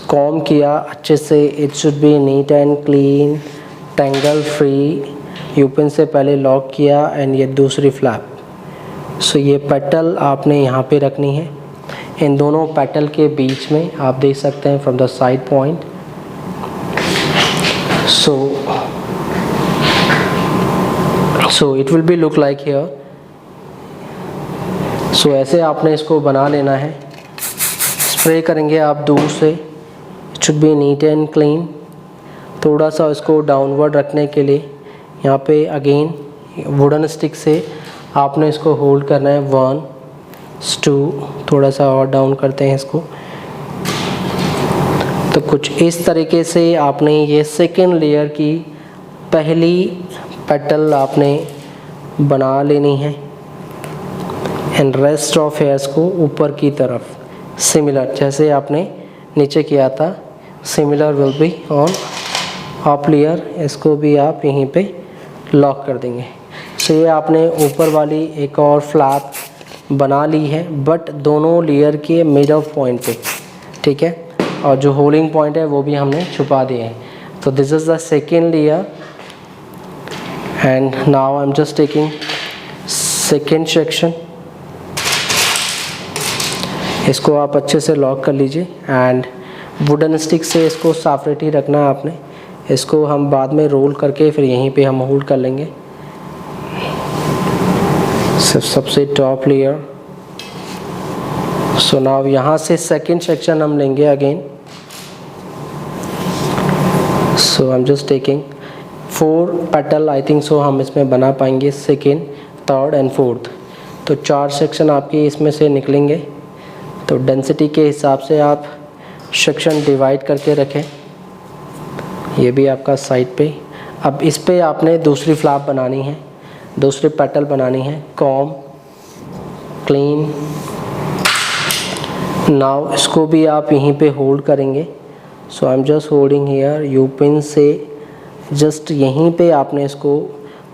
कॉम किया अच्छे से, it should be neat and clean, tangle free. U pin से पहले लॉक किया एंड ये दूसरी फ्लैप। सो ये पेटल आपने यहाँ पे रखनी है, इन दोनों पेटल के बीच में आप देख सकते हैं from the side point. So it will be look like here. So ऐसे आपने इसको बना लेना है। स्प्रे करेंगे आप दूर से, it should be neat and clean. थोड़ा सा इसको डाउनवर्ड रखने के लिए यहाँ पे अगेन वुडन स्टिक से आपने इसको होल्ड करना है। 1 2, थोड़ा सा और डाउन करते हैं इसको। तो कुछ इस तरीके से आपने ये सेकेंड लेयर की पहली पेटल आपने बना लेनी है, एंड रेस्ट ऑफ हेयर्स को ऊपर की तरफ सिमिलर जैसे आपने नीचे किया था, similar will be on up layer. इसको भी आप यहीं पे लॉक कर देंगे। सो ये आपने ऊपर वाली एक और फ्लैप बना ली है, बट दोनों लेयर के मिडल पॉइंट पे, ठीक है। और जो होल्डिंग पॉइंट है वो भी हमने छुपा दिए हैं। तो this is the second layer, and now I am just taking second section. इसको आप अच्छे से लॉक कर लीजिए, एंड वुडन स्टिक से इसको सेपरेट ही रखना है आपने। इसको हम बाद में रोल करके फिर यहीं पे हम होल्ड कर लेंगे। सबसे टॉप लेयर। सो नाउ यहाँ से सेकेंड सेक्शन हम लेंगे again. So I am just taking 4 petal, I think so हम इसमें बना पाएंगे सेकेंड, थर्ड एंड फोर्थ। तो 4 सेक्शन आपके इसमें से निकलेंगे। तो डेंसिटी के हिसाब से आप सेक्शन डिवाइड करके रखें। ये भी आपका साइड पे। अब इस पे आपने दूसरी फ्लैप बनानी है, दूसरी पेटल बनानी है। Com clean. नाउ इसको भी आप यहीं पे होल्ड करेंगे। So I am just holding here. You pin से जस्ट यहीं पे आपने इसको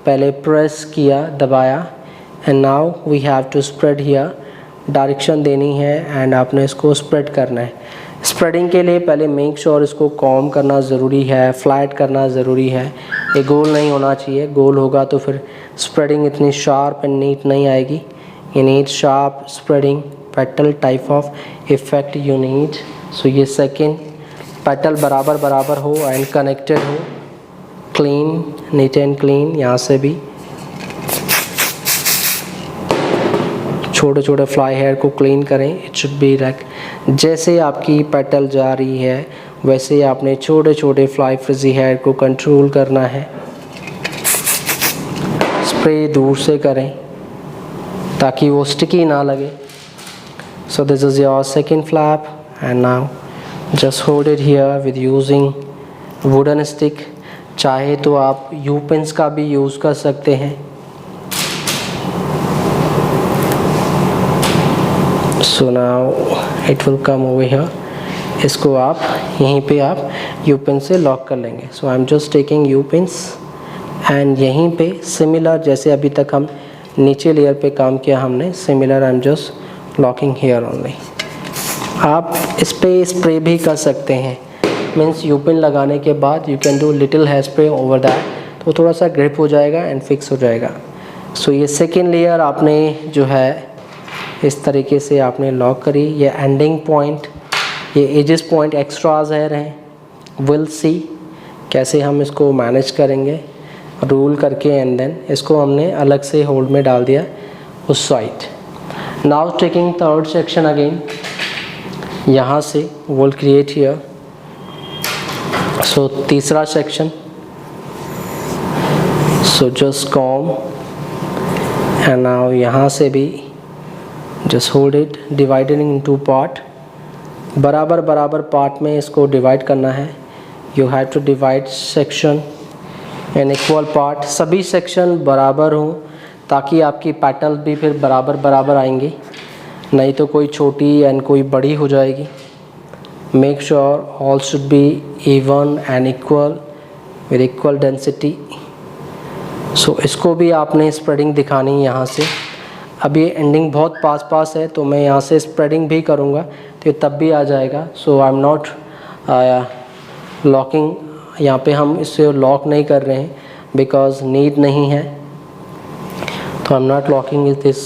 पहले प्रेस किया, दबाया, and now we have to spread here. Direction देनी है एंड आपने इसको स्प्रेड करना है। स्प्रेडिंग के लिए पहले मेक श्योर इसको कॉम करना ज़रूरी है, फ्लैट करना ज़रूरी है। ये गोल नहीं होना चाहिए, गोल होगा तो फिर स्प्रेडिंग इतनी शार्प एंड नीट नहीं आएगी। you need sharp spreading petal type of effect you need। so ये second petal बराबर बराबर हो and connected हो, clean, neat and clean। यहाँ से भी छोटे छोटे फ्लाई हेयर को क्लीन करें। It should B rack. जैसे आपकी पेटल जा रही है वैसे आपने छोटे छोटे फ्लाई फ्रिजी हेयर को कंट्रोल करना है। स्प्रे दूर से करें ताकि वो स्टिकी ना लगे। सो this is your second flap, and now just hold it here with using wooden stick. चाहे तो आप यू पिन्स का भी यूज़ कर सकते हैं। So now it will come over here. इसको आप यहीं पे आप यू पिन से लॉक कर लेंगे। So I am just taking U pins, and यहीं पे सिमिलर जैसे अभी तक हम नीचे लेयर पे काम किया हमने। Similar I am just locking here only. आप इस पे स्प्रे भी कर सकते हैं, मीन्स यू पिन लगाने के बाद you can do little hair spray over that, तो थोड़ा सा ग्रिप हो जाएगा एंड फिक्स हो जाएगा। सो ये सेकेंड लेयर आपने जो है इस तरीके से आपने लॉक करी। ये एंडिंग पॉइंट, ये एजेस पॉइंट एक्स्ट्राज हैं, विल सी कैसे हम इसको मैनेज करेंगे रूल करके, एंड देन इसको हमने अलग से होल्ड में डाल दिया उस side. Now taking third section again, यहाँ से विल क्रिएट हियर। सो तीसरा section, so just comb and now यहाँ से भी just hold it, divided into part. बराबर बराबर पार्ट में इसको डिवाइड करना है। You have to divide section in equal part, सभी सेक्शन बराबर हों ताकि आपकी पेटल भी फिर बराबर बराबर आएंगी, नहीं तो कोई छोटी एंड कोई बड़ी हो जाएगी। Make sure all should be even and equal with equal density. So इसको भी आपने स्प्रेडिंग दिखानी है यहाँ से। अब ये एंडिंग बहुत पास है तो मैं यहाँ से स्प्रेडिंग भी करूँगा तो तब भी आ जाएगा। सो आई एम नॉट लॉकिंग, यहाँ पे हम इसे लॉक नहीं कर रहे हैं बिकॉज नीड नहीं है, तो आई am not locking is this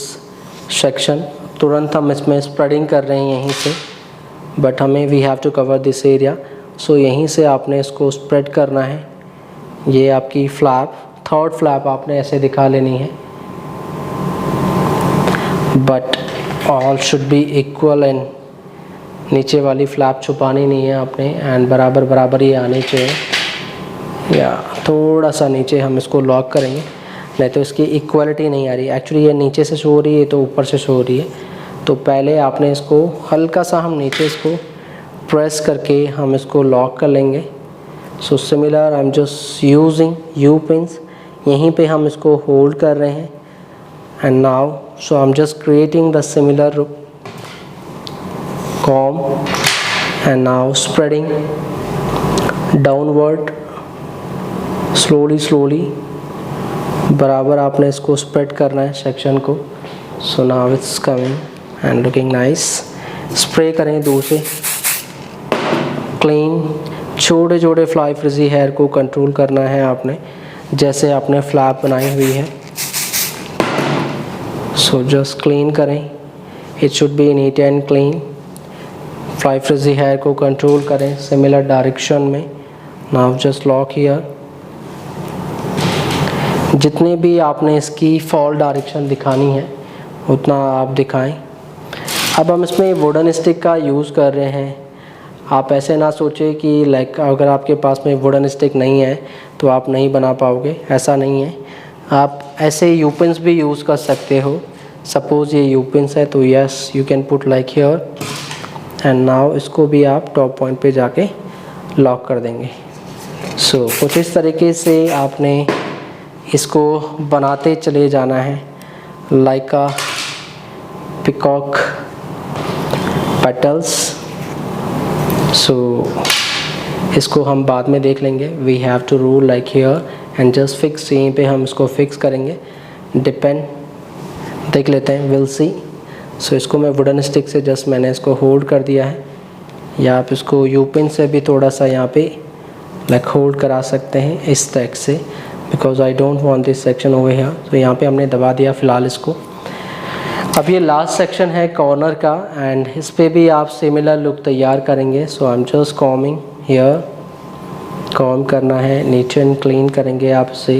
section. तुरंत हम इसमें स्प्रेडिंग कर रहे हैं यहीं से, बट हमें we have to cover this area. So यहीं से आपने इसको स्प्रेड करना है। ये आपकी फ्लैप, थर्ड फ्लैप आपने ऐसे दिखा लेनी है, but all should be equal and नीचे वाली फ्लैप छुपानी नहीं है आपने, एंड बराबर बराबर ही आनी चाहिए। या थोड़ा सा नीचे हम इसको लॉक करेंगे, नहीं तो इसकी इक्वलिटी नहीं आ रही। एक्चुअली ये नीचे से शो हो रही है तो ऊपर से शो हो रही है, तो पहले आपने इसको हल्का सा हम नीचे इसको प्रेस करके हम इसको लॉक कर लेंगे। So similar I am just using you pins, यहीं पे हम इसको होल्ड कर रहे हैं। And now so I am just creating the similar comb and now spreading downward slowly बराबर आपने इसको स्प्रेड करना है सेक्शन को। So now it's coming and looking nice. Spray करें दूर से, क्लीन। छोटे छोटे फ्लाई फ्रिजी हेयर को कंट्रोल करना है आपने, जैसे आपने फ्लैप बनाई हुई है। सो जस्ट क्लीन करें, it should be neat and clean. Fly frizzy hair को कंट्रोल करें सिमिलर डायरेक्शन में। Now just lock here. जितने भी आपने इसकी फॉल डायरेक्शन दिखानी है उतना आप दिखाएं। अब हम इसमें वुडन स्टिक का यूज़ कर रहे हैं। आप ऐसे ना सोचें कि लाइक अगर आपके पास में वुडन स्टिक नहीं है तो आप नहीं बना पाओगे, ऐसा नहीं है। आप ऐसे यूपिन्स भी यूज़ कर सकते हो। सपोज़ ये यूपिन्स है तो yes you can put like here and now इसको भी आप टॉप पॉइंट पे जाके लॉक कर देंगे। सो कुछ इस तरीके से आपने इसको बनाते चले जाना है like a peacock petals. So इसको हम बाद में देख लेंगे। We have to rule like here and just fix, यहीं पे हम इसको फिक्स करेंगे। डिपेंड देख लेते हैं, विल सी। सो इसको मैं वुडन स्टिक से जस्ट मैंने इसको होल्ड कर दिया है, या आप इसको यू पिन से भी थोड़ा सा यहाँ पे लाइक होल्ड करा सकते हैं इस तक से, because I don't want this section over here. तो यहाँ पे हमने दबा दिया फ़िलहाल इसको। अब ये लास्ट सेक्शन है कॉर्नर का, एंड इस पर भी आप सिमिलर लुक तैयार करेंगे। So I am just combing here, comb करना है, नीट एंड क्लीन करेंगे आप इसे।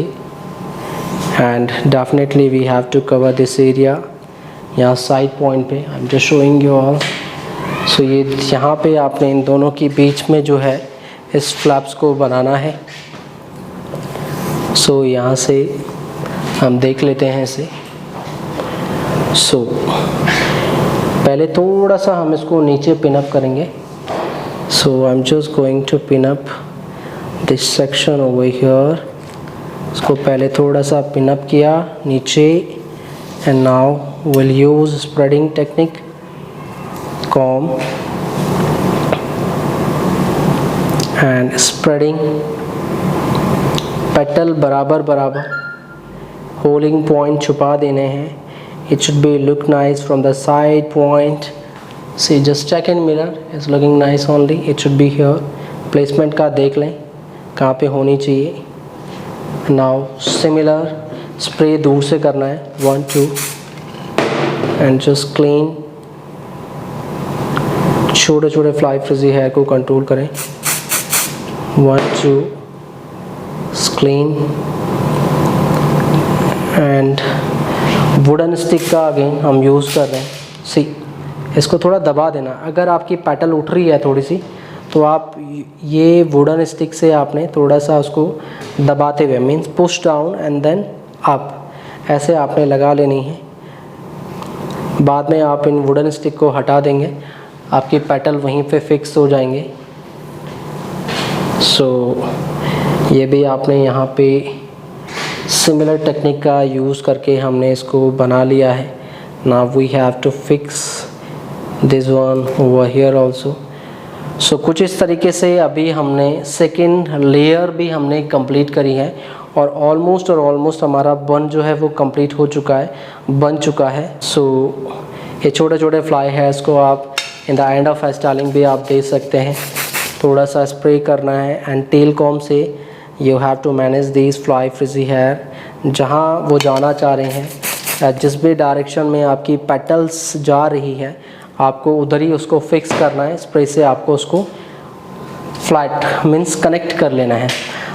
And definitely we have to cover this area. यहाँ साइड पॉइंट पे I am just showing you all. So ये यहाँ पे आपने इन दोनों के बीच में जो है इस फ्लैप्स को बनाना है। सो यहाँ से हम देख लेते हैं इसे। सो पहले थोड़ा सा हम इसको नीचे पिन अप करेंगे। So I am just going to pin up this section over here. इसको पहले थोड़ा सा पिन अप किया नीचे, and now will use spreading technique, comb and spreading. Petal बराबर बराबर होल्डिंग पॉइंट छुपा देने हैं। It should be look nice from the side point. See just check in mirror, it's looking nice only, it should be here. Placement का देख लें कहाँ पे होनी चाहिए। नाउ सिमिलर स्प्रे दूर से करना है, 1 2 एंड जस्ट क्लीन। छोटे छोटे फ्लाई फ्रिजी हेयर को कंट्रोल करें, 1 2 क्लीन। एंड वुडन स्टिक का अगेन हम यूज़ कर रहे हैं। सी इसको थोड़ा दबा देना। अगर आपकी पेटल उठ रही है थोड़ी सी, तो आप ये वुडन स्टिक से आपने थोड़ा सा उसको दबाते हुए, means push down and then up, ऐसे आपने लगा लेनी है। बाद में आप इन वुडन स्टिक को हटा देंगे, आपकी पेटल वहीं पे फिक्स हो जाएंगे। सो ये भी आपने यहाँ पे सिमिलर टेक्निक का यूज़ करके हमने इसको बना लिया है। Now we have to fix this one over here also. So कुछ इस तरीके से अभी हमने सेकेंड लेयर भी हमने कंप्लीट करी है और ऑलमोस्ट हमारा बन जो है वो कंप्लीट हो चुका है, बन चुका है। सो ये छोटे छोटे फ्लाई हेयर्स को आप in the end of hair styling भी आप दे सकते हैं। थोड़ा सा स्प्रे करना है एंड टेल कॉम से you have to manage this fly frizzy hair. जहाँ वो जाना चाह रहे हैं, जिस भी डायरेक्शन में आपकी पेटल्स जा रही है, आपको उधर ही उसको फिक्स करना है। स्प्रे से आपको उसको फ्लैट मीन्स कनेक्ट कर लेना है।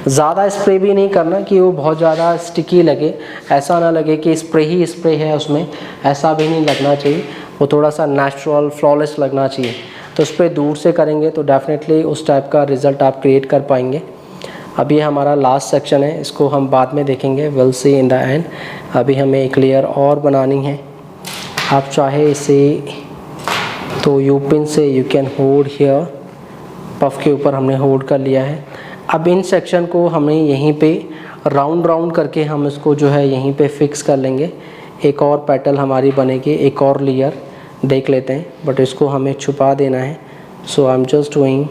ज़्यादा स्प्रे भी नहीं करना कि वो बहुत ज़्यादा स्टिकी लगे, ऐसा ना लगे कि स्प्रे ही स्प्रे है उसमें, ऐसा भी नहीं लगना चाहिए। वो थोड़ा सा नेचुरल फ्लॉलेस लगना चाहिए। तो उस पर दूर से करेंगे तो डेफिनेटली उस टाइप का रिज़ल्ट आप क्रिएट कर पाएंगे। अब ये हमारा लास्ट सेक्शन है, इसको हम बाद में देखेंगे, will see in the and. अभी हमें एक लेयर और बनानी है। आप चाहे इसे तो यू पिन से you can hold here, puff के ऊपर हमने होल्ड कर लिया है। अब इन सेक्शन को हमें यहीं पे राउंड करके हम इसको जो है यहीं पे फिक्स कर लेंगे। एक और पेटल हमारी बनेगी, एक और लेयर देख लेते हैं, बट इसको हमें छुपा देना है। So I am just doing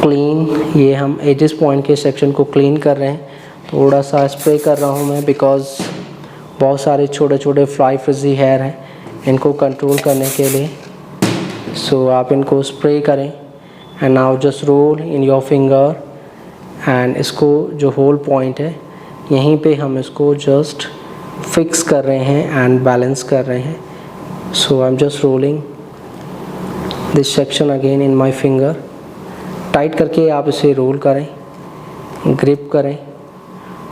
clean. ये हम एजेस पॉइंट के सेक्शन को क्लीन कर रहे हैं। थोड़ा सा स्प्रे कर रहा हूँ मैं, बिकॉज बहुत सारे छोटे छोटे फ्लाई फ्रिजी हेयर हैं, इनको कंट्रोल करने के लिए। सो आप इनको स्प्रे करें and now just roll in your finger. And इसको जो होल पॉइंट है यहीं पे हम इसको जस्ट फिक्स कर रहे हैं एंड बैलेंस कर रहे हैं। So I am just rolling this section again in my finger. Tight करके आप इसे रोल करें, ग्रिप करें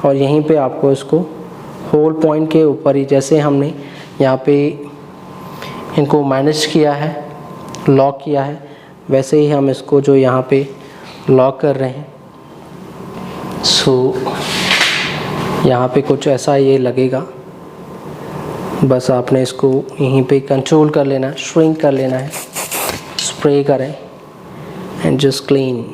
और यहीं पे आपको इसको होल पॉइंट के ऊपर ही, जैसे हमने यहाँ पे इनको मैनेज किया है, लॉक किया है, वैसे ही हम इसको जो यहाँ पे लॉक कर रहे हैं। सो यहाँ पे कुछ ऐसा ये लगेगा, बस आपने इसको यहीं पे कंट्रोल कर लेना है, श्रिंक कर लेना है। स्प्रे करें एंड जस्ट क्लीन।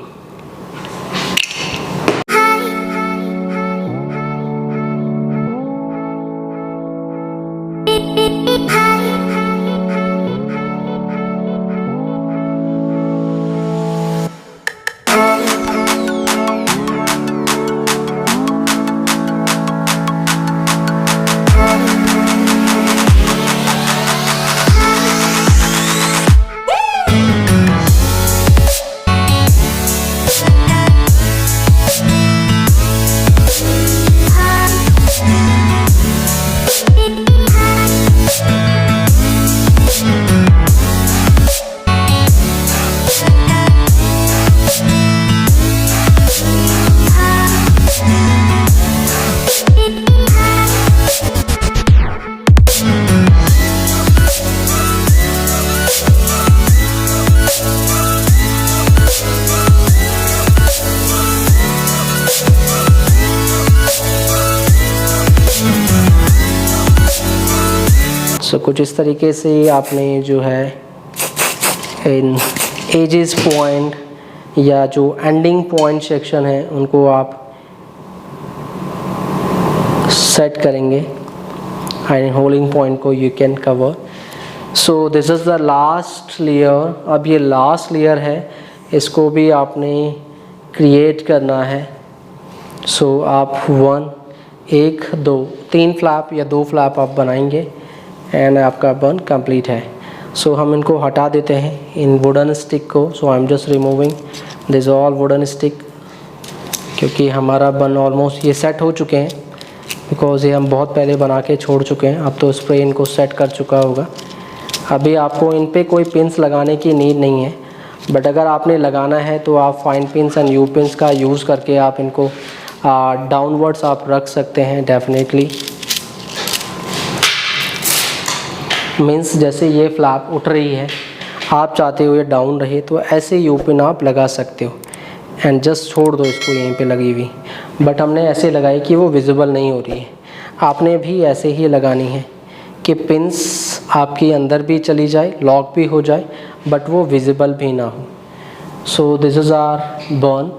सो कुछ इस तरीके से आपने जो है इन एजेस पॉइंट या जो एंडिंग पॉइंट सेक्शन है उनको आप सेट करेंगे एंड होल्डिंग पॉइंट को you can cover. So this is the last layer. अब ये लास्ट लेयर है, इसको भी आपने क्रिएट करना है। सो आप 1 1 2 3 फ्लैप या 2 फ्लैप आप बनाएंगे एंड आपका बन कंप्लीट है। सो हम इनको हटा देते हैं इन वुडन स्टिक को। So I am just removing this all wooden stick, क्योंकि हमारा बन ऑलमोस्ट ये सेट हो चुके हैं, बिकॉज़ ये हम बहुत पहले बना के छोड़ चुके हैं। अब तो स्प्रे इनको सेट कर चुका होगा। अभी आपको इन पे कोई पिन्स लगाने की नीड नहीं है, बट अगर आपने लगाना है तो आप fine pins and you pins का यूज़ करके आप इनको डाउनवर्ड्स आप रख सकते हैं डेफिनेटली। मीन्स जैसे ये फ्लैप उठ रही है, आप चाहते हो ये डाउन रहे, तो ऐसे यू पिन आप लगा सकते हो एंड जस्ट छोड़ दो इसको यहीं पे लगी हुई। बट हमने ऐसे लगाई कि वो विजिबल नहीं हो रही है। आपने भी ऐसे ही लगानी है कि पिन्स आपकी अंदर भी चली जाए, लॉक भी हो जाए, बट वो विजिबल भी ना हो। So this is our bun.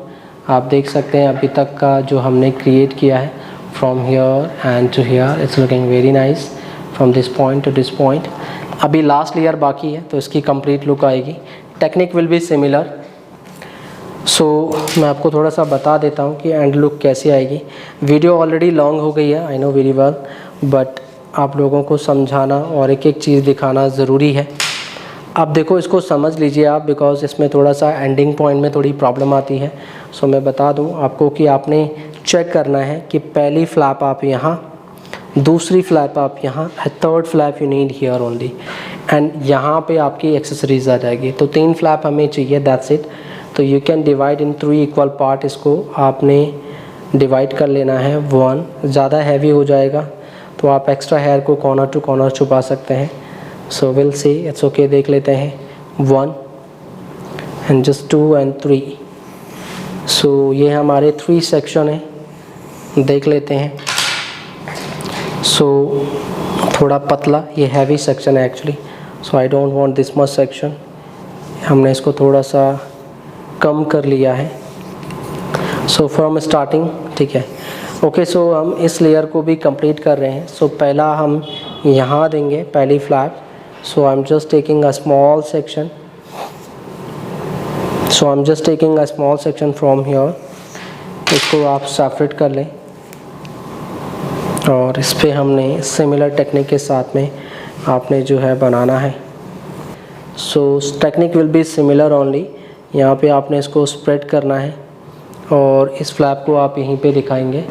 आप देख सकते हैं अभी तक का जो हमने क्रिएट किया है, from here and to here, it's looking very nice from this point to this point. अभी लास्ट लेयर बाकी है तो इसकी कंप्लीट लुक आएगी। Technique will be similar. So मैं आपको थोड़ा सा बता देता हूँ कि एंड लुक कैसे आएगी। वीडियो ऑलरेडी लॉन्ग हो गई है, I know very well, but आप लोगों को समझाना और एक एक चीज़ दिखाना ज़रूरी है। अब देखो इसको समझ लीजिए आप, बिकॉज़ इसमें थोड़ा सा एंडिंग पॉइंट में थोड़ी प्रॉब्लम आती है। सो मैं बता दूं आपको कि आपने चेक करना है कि पहली फ्लैप आप यहाँ, दूसरी फ्लैप आप यहाँ, third flap you need here only, and यहाँ पे आपकी एक्सेसरीज आ जाएगी। तो 3 फ्लैप हमें चाहिए, दैट्स इट। तो you can divide in 3 equal part. इसको आपने डिवाइड कर लेना है। 1 ज़्यादा हैवी हो जाएगा तो आप एक्स्ट्रा हेयर को कॉर्नर टू कॉर्नर छुपा सकते हैं। So will see, it's okay. देख लेते हैं 1 एंड जस्ट 2 एंड 3। सो ये हमारे 3 सेक्शन हैं, देख लेते हैं। सो थोड़ा पतला, ये हैवी सेक्शन है actually. So I don't want this much section. हमने इसको थोड़ा सा कम कर लिया है। सो फ्रॉम स्टार्टिंग, ठीक है, ओके। सो हम इस लेयर को भी कंप्लीट कर रहे हैं। सो पहला हम यहाँ देंगे पहली flap. So I am just taking a small section. So I am just taking a small section from here. इसको आप सेपरेट कर लें और इस पर हमने सिमिलर टेक्निक के साथ में आपने जो है बनाना है। सो technique will be similar only. यहाँ पे आपने इसको स्प्रेड करना है और इस फ्लैप को आप यहीं पे दिखाएंगे।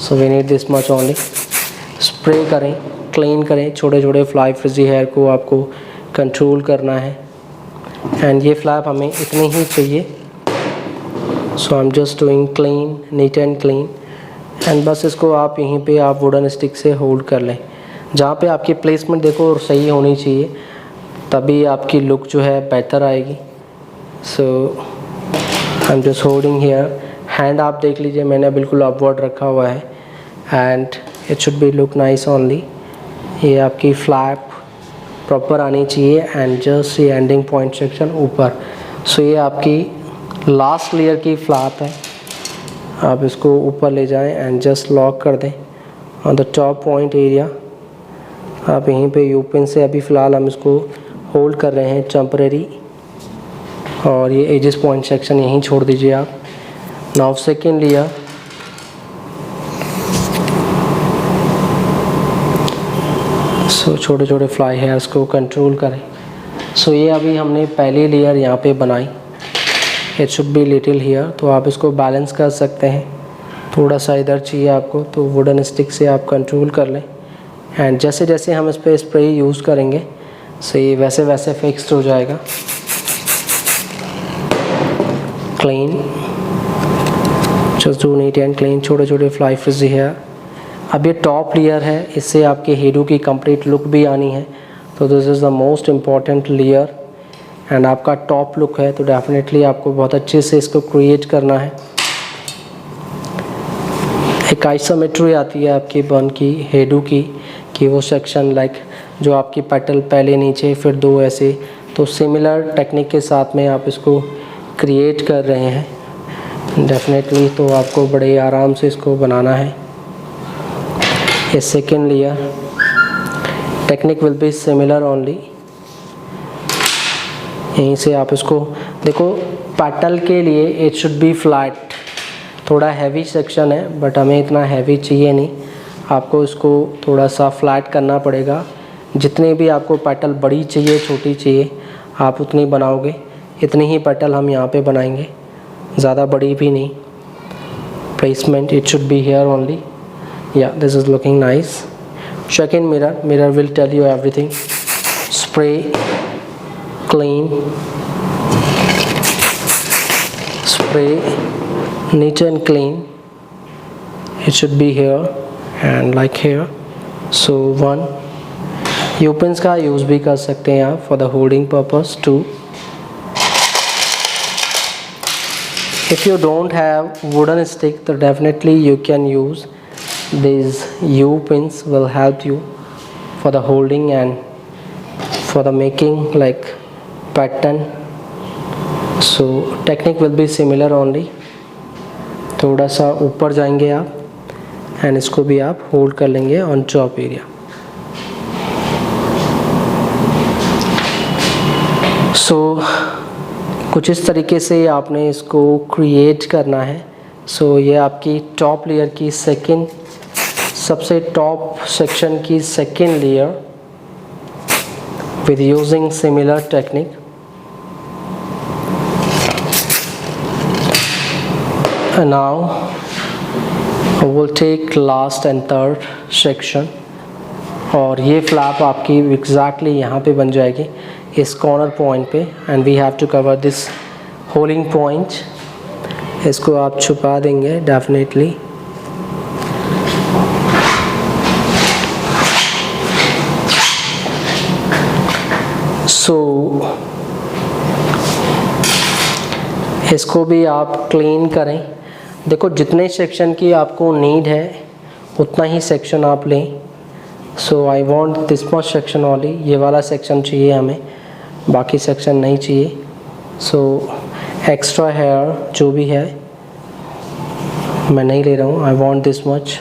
So we need this much only. Spray करें, क्लीन करें, छोटे छोटे फ्लाई फ्रिजी हेयर को आपको कंट्रोल करना है एंड ये फ्लैप हमें इतनी ही चाहिए। So I am just doing clean, neat and clean, and बस इसको आप यहीं पे आप वुडन स्टिक से होल्ड कर लें। जहाँ पे आपकी प्लेसमेंट देखो सही होनी चाहिए, तभी आपकी लुक जो है बेहतर आएगी। So I am just holding here. Hand आप देख लीजिए, मैंने बिल्कुल अपवर्ड रखा हुआ है and it should be look nice only. ये आपकी फ्लैप प्रॉपर आनी चाहिए एंड जस्ट ये एंडिंग पॉइंट सेक्शन ऊपर। सो ये आपकी लास्ट लेयर की फ्लैप है। आप इसको ऊपर ले जाएं एंड जस्ट लॉक कर दें on the top point area. आप यहीं पे यू पिन से अभी फ़िलहाल हम इसको होल्ड कर रहे हैं टेम्परेरी, और ये एजेस पॉइंट सेक्शन यहीं छोड़ दीजिए आप। नाउ सेकेंड लेयर, सो छोटे छोटे फ्लाई हेयर्स को कंट्रोल करें। सो ये अभी हमने पहली लेयर यहाँ पे बनाई। It should be little here, तो आप इसको बैलेंस कर सकते हैं। थोड़ा सा इधर चाहिए आपको तो वुडन स्टिक से आप कंट्रोल कर लें एंड जैसे जैसे हम इस पर स्प्रे यूज़ करेंगे सो ये वैसे वैसे फिक्स्ड हो जाएगा। Clean, just do NEET and clean. छोटे छोटे फ्लाई फ्रिजी हेयर। अब ये टॉप लेयर है, इससे आपके हेडू की कंप्लीट लुक भी आनी है, तो this is the most important layer and आपका टॉप लुक है, तो डेफिनेटली आपको बहुत अच्छे से इसको क्रिएट करना है। एक आइसोमेट्री आती है आपकी बन की, हेडू की, कि वो सेक्शन लाइक जो आपकी पेटल पहले नीचे फिर 2 ऐसे, तो सिमिलर टेक्निक के साथ में आप इसको क्रिएट कर रहे हैं डेफिनेटली। तो आपको बड़े आराम से इसको बनाना है। ये second layer, technique will be similar only. यहीं से आप इसको देखो, पेटल के लिए इट शुड बी फ्लैट। थोड़ा हैवी सेक्शन है बट हमें इतना हैवी चाहिए नहीं, आपको इसको थोड़ा सा फ्लैट करना पड़ेगा। जितने भी आपको पेटल बड़ी चाहिए छोटी चाहिए आप उतनी बनाओगे। इतनी ही पेटल हम यहाँ पे बनाएंगे, ज़्यादा बड़ी भी नहीं। Placement it should be here only. Yeah this is looking nice. check in mirror will tell you everything. Spray, clean, spray, neat and clean. It should be here and like here. So one, U pins का use भी कर सकते हैं आप for the holding purpose. Two, if you don't have wooden stick then definitely you can use these U pins will help you for the holding and for the making like pattern. So technique will be similar only. थोड़ा सा ऊपर जाएंगे आप and इसको भी आप hold कर लेंगे ऑन चॉप एरिया। सो कुछ इस तरीके से आपने इसको क्रिएट करना है। सो ये आपकी टॉप लेयर की सबसे टॉप सेक्शन की second layer with using similar technique. And now I will take last and third section और ये फ्लैप आपकी एग्जैक्टली यहाँ पे बन जाएगी इस कॉर्नर पॉइंट पे and we have to cover this holding point. इसको आप छुपा देंगे डेफिनेटली। सो इसको भी आप क्लीन करें। देखो जितने सेक्शन की आपको नीड है उतना ही सेक्शन आप लें। So I want this much section only. ये वाला सेक्शन चाहिए हमें, बाकी सेक्शन नहीं चाहिए। सो एक्स्ट्रा हेयर जो भी है मैं नहीं ले रहा हूँ। आई वांट दिस मच,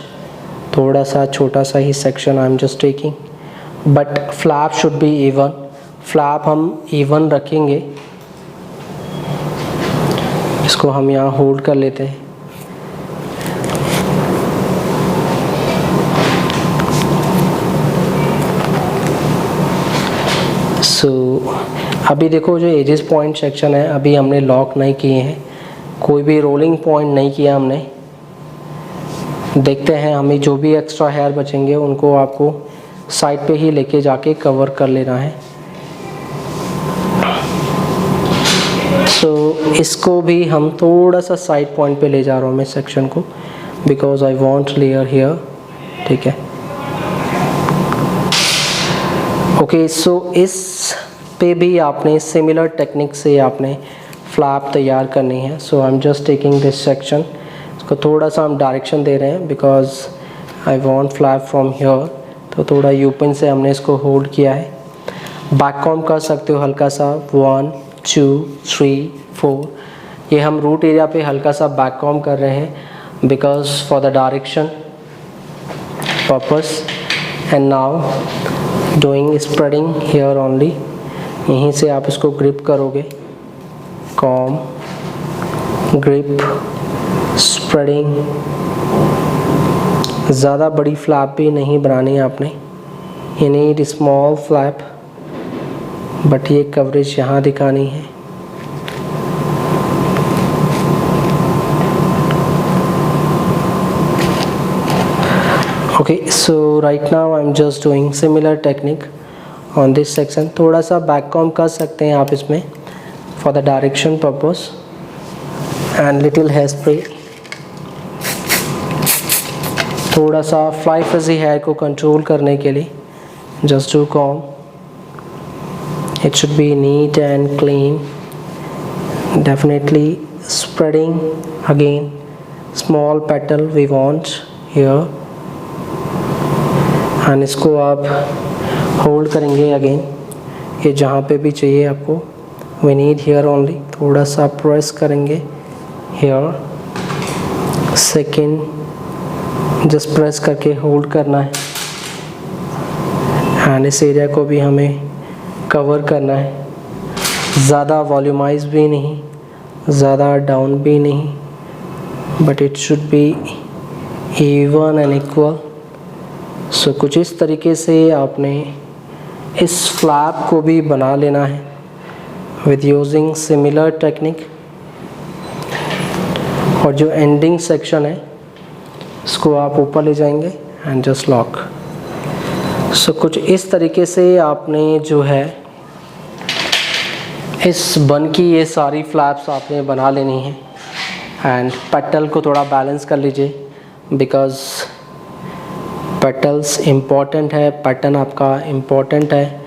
थोड़ा सा छोटा सा ही section I am just taking. But flap should be even. Flap हम इवन रखेंगे। इसको हम यहाँ होल्ड कर लेते हैं। सो अभी देखो जो एजेस पॉइंट सेक्शन है अभी हमने लॉक नहीं किए हैं, कोई भी रोलिंग पॉइंट नहीं किया हमने। देखते हैं हमें जो भी एक्स्ट्रा हेयर बचेंगे उनको आपको साइड पे ही लेके जाके कवर कर लेना है। सो इसको भी हम थोड़ा सा साइड पॉइंट पे ले जा रहा हूँ मैं सेक्शन को, because I want layer here. ठीक है, ओके। सो इस पे भी आपने सिमिलर टेक्निक से आपने फ्लैप तैयार करनी है। So I am just taking this section. इसको थोड़ा सा हम डायरेक्शन दे रहे हैं because I want flap from here. तो थोड़ा यूपिन से हमने इसको होल्ड किया है। बैक कॉम कर सकते हो हल्का सा, 1 2 3 4। ये हम रूट एरिया पे हल्का सा बैक कॉम कर रहे हैं because for the direction purpose. And now doing spreading here only. यहीं से आप इसको ग्रिप करोगे, कॉम, ग्रिप, स्प्रेडिंग। ज़्यादा बड़ी फ्लैप भी नहीं बनानी है आपने, you need small flap, but ये कवरेज यहाँ दिखानी है। Okay, so right now I am just doing similar technique on this section. थोड़ा सा बैक कॉम कर सकते हैं आप इसमें for the direction purpose and little hair spray. थोड़ा सा फ्लाई फ्रिजी हेयर को कंट्रोल करने के लिए just do comb. It should be neat and clean. Definitely spreading again. Small petal we want here. And इसको आप होल्ड करेंगे again. ये जहाँ पे भी चाहिए आपको, we need here only। थोड़ा सा प्रेस करेंगे here। सेकेंड जस्ट प्रेस करके होल्ड करना है। एंड इस एरिया को भी हमें कवर करना है। ज़्यादा वॉल्यूमाइज भी नहीं, ज़्यादा डाउन भी नहीं, but it should be even and equal. So कुछ इस तरीके से आपने इस फ्लैप को भी बना लेना है विद यूजिंग सिमिलर टेक्निक। और जो एंडिंग सेक्शन है इसको आप ऊपर ले जाएंगे एंड जस्ट लॉक। सो कुछ इस तरीके से आपने जो है इस बन की ये सारी फ्लैप्स आपने बना लेनी है। एंड पेटल को थोड़ा बैलेंस कर लीजिए बिकॉज़ पेटल्स इम्पॉर्टेंट है, पैटर्न आपका इम्पॉर्टेंट है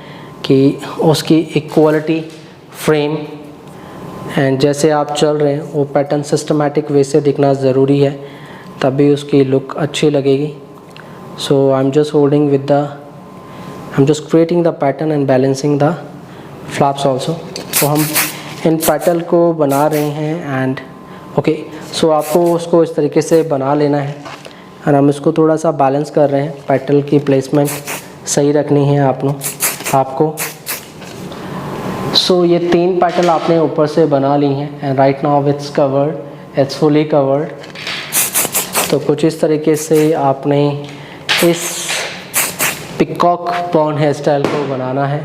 कि उसकी इक्वलिटी फ्रेम एंड जैसे आप चल रहे हैं वो पैटर्न सिस्टमैटिक वे से दिखना ज़रूरी है, तभी उसकी लुक अच्छी लगेगी। So I am just holding with the I am just creating the pattern and balancing the flaps also. तो हम इन पैटर्न को बना रहे हैं एंड ओके। सो आपको उसको इस तरीके से बना लेना है और हम इसको थोड़ा सा बैलेंस कर रहे हैं। पेटल की प्लेसमेंट सही रखनी है आपको। सो ये 3 पेटल आपने ऊपर से बना ली हैं and right now it's covered, it's fully covered. तो कुछ इस तरीके से आपने इस पिकॉक बॉन हेयर स्टाइल को बनाना है।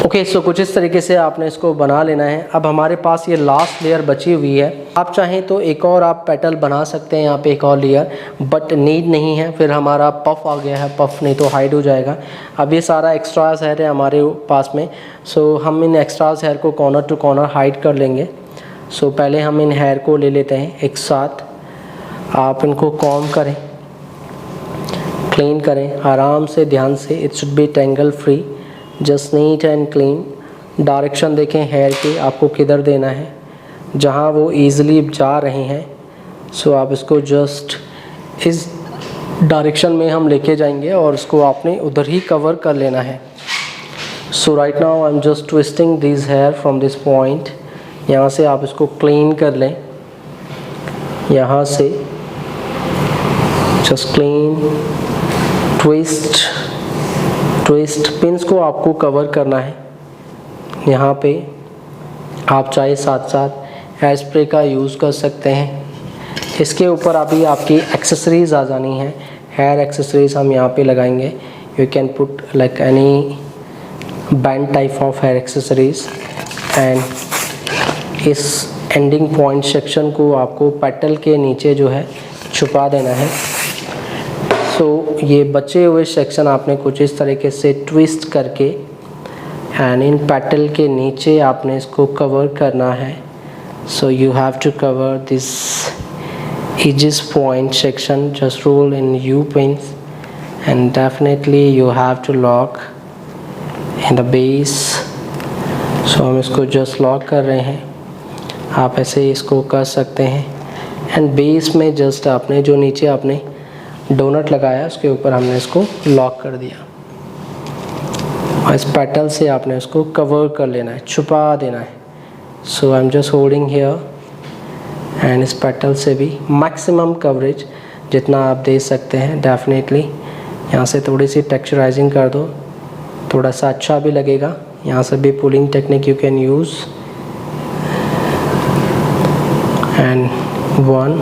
ओके, सो कुछ इस तरीके से आपने इसको बना लेना है। अब हमारे पास ये लास्ट लेयर बची हुई है। आप चाहें तो एक और आप पेटल बना सकते हैं यहाँ पे, एक और लेयर, बट नीड नहीं है। फिर हमारा पफ आ गया है, पफ नहीं तो हाइड हो जाएगा। अब ये सारा एक्स्ट्रास हेयर है हमारे पास में। सो हम इन एक्स्ट्रास हेयर को कॉर्नर टू कॉर्नर हाइड कर लेंगे। सो पहले हम इन हेयर को ले लेते हैं एक साथ। आप इनको कॉम्ब करें, क्लीन करें आराम से, ध्यान से। It should B tangle free, just NEET and clean. Direction देखें हेयर की, आपको किधर देना है, जहाँ वो ईज़िली जा रहे हैं। सो आप इसको जस्ट इस डायरेक्शन में हम लेके जाएंगे और इसको आपने उधर ही कवर कर लेना है। So right now I am just twisting this hair from this point. यहाँ से आप इसको क्लीन कर लें, यहाँ से जस्ट क्लीन, ट्विस्ट। पिंस को आपको कवर करना है यहाँ पे। आप चाहे साथ साथ हेयर स्प्रे का यूज़ कर सकते हैं। इसके ऊपर अभी आपकी एक्सेसरीज़ आ जानी है। हेयर एक्सेसरीज़ हम यहाँ पे लगाएंगे। You can put like any band type of hair accessories. And इस एंडिंग पॉइंट सेक्शन को आपको पेटल के नीचे जो है छुपा देना है। तो ये बचे हुए सेक्शन आपने कुछ इस तरीके से ट्विस्ट करके एंड इन पेटल के नीचे आपने इसको कवर करना है। So you have to cover this edges point section, just roll in U pins and definitely you have to lock in the base। सो हम इसको जस्ट लॉक कर रहे हैं, आप ऐसे इसको कर सकते हैं। एंड बेस में जस्ट आपने जो नीचे आपने डोनट लगाया उसके ऊपर हमने इसको लॉक कर दिया और इस पेटल से आपने इसको कवर कर लेना है, छुपा देना है। So I am just holding here and इस पेटल से भी मैक्सिमम कवरेज जितना आप दे सकते हैं डेफिनेटली। यहाँ से थोड़ी सी टेक्सचराइजिंग कर दो, थोड़ा सा अच्छा भी लगेगा। यहाँ से भी pulling technique you can use. And 1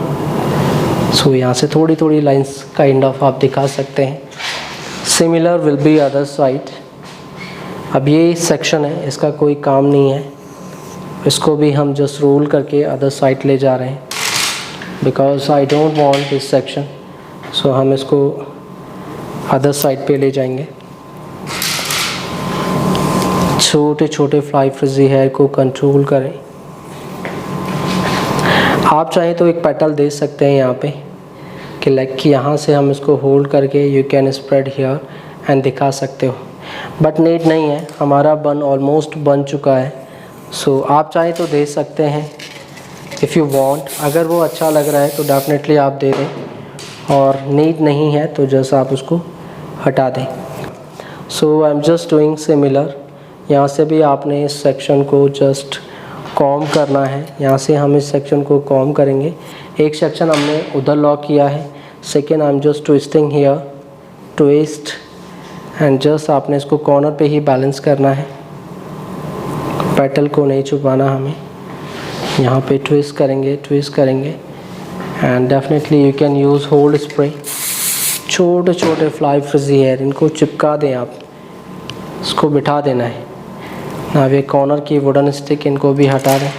सो यहाँ से थोड़ी थोड़ी लाइंस काइंड ऑफ आप दिखा सकते हैं। Similar will be other side. अब ये सेक्शन है, इसका कोई काम नहीं है, इसको भी हम जस्ट रोल करके अदर साइड ले जा रहे हैं because I don't want this section. So हम इसको अदर साइड पे ले जाएंगे। छोटे छोटे फ्लाई फ्रिजी हेयर को कंट्रोल करें। आप चाहें तो एक पेटल दे सकते हैं यहाँ पे कि लाइक यहाँ से हम इसको होल्ड करके you can spread here and दिखा सकते हो, बट नीड नहीं है, हमारा बन ऑलमोस्ट बन चुका है। सो आप चाहें तो दे सकते हैं इफ़ यू वांट। अगर वो अच्छा लग रहा है तो डेफिनेटली आप दे दें और नीड नहीं है तो जस्ट आप उसको हटा दें। So I am just doing similar. यहाँ से भी आपने इस सेक्शन को जस्ट कॉम करना है। यहाँ से हम इस सेक्शन को कॉम करेंगे। एक सेक्शन हमने उधर लॉक किया है, second I am just twisting here, twist and just आपने इसको कॉर्नर पे ही बैलेंस करना है, पेटल को नहीं छुपाना हमें। यहाँ पे ट्विस्ट करेंगे and definitely you can use hold spray, छोटे छोटे फ्लाई फ्रिजी हेयर, इनको चिपका दें आप, इसको बिठा देना है। अब ये कॉर्नर की वुडन स्टिक, इनको भी हटा दें,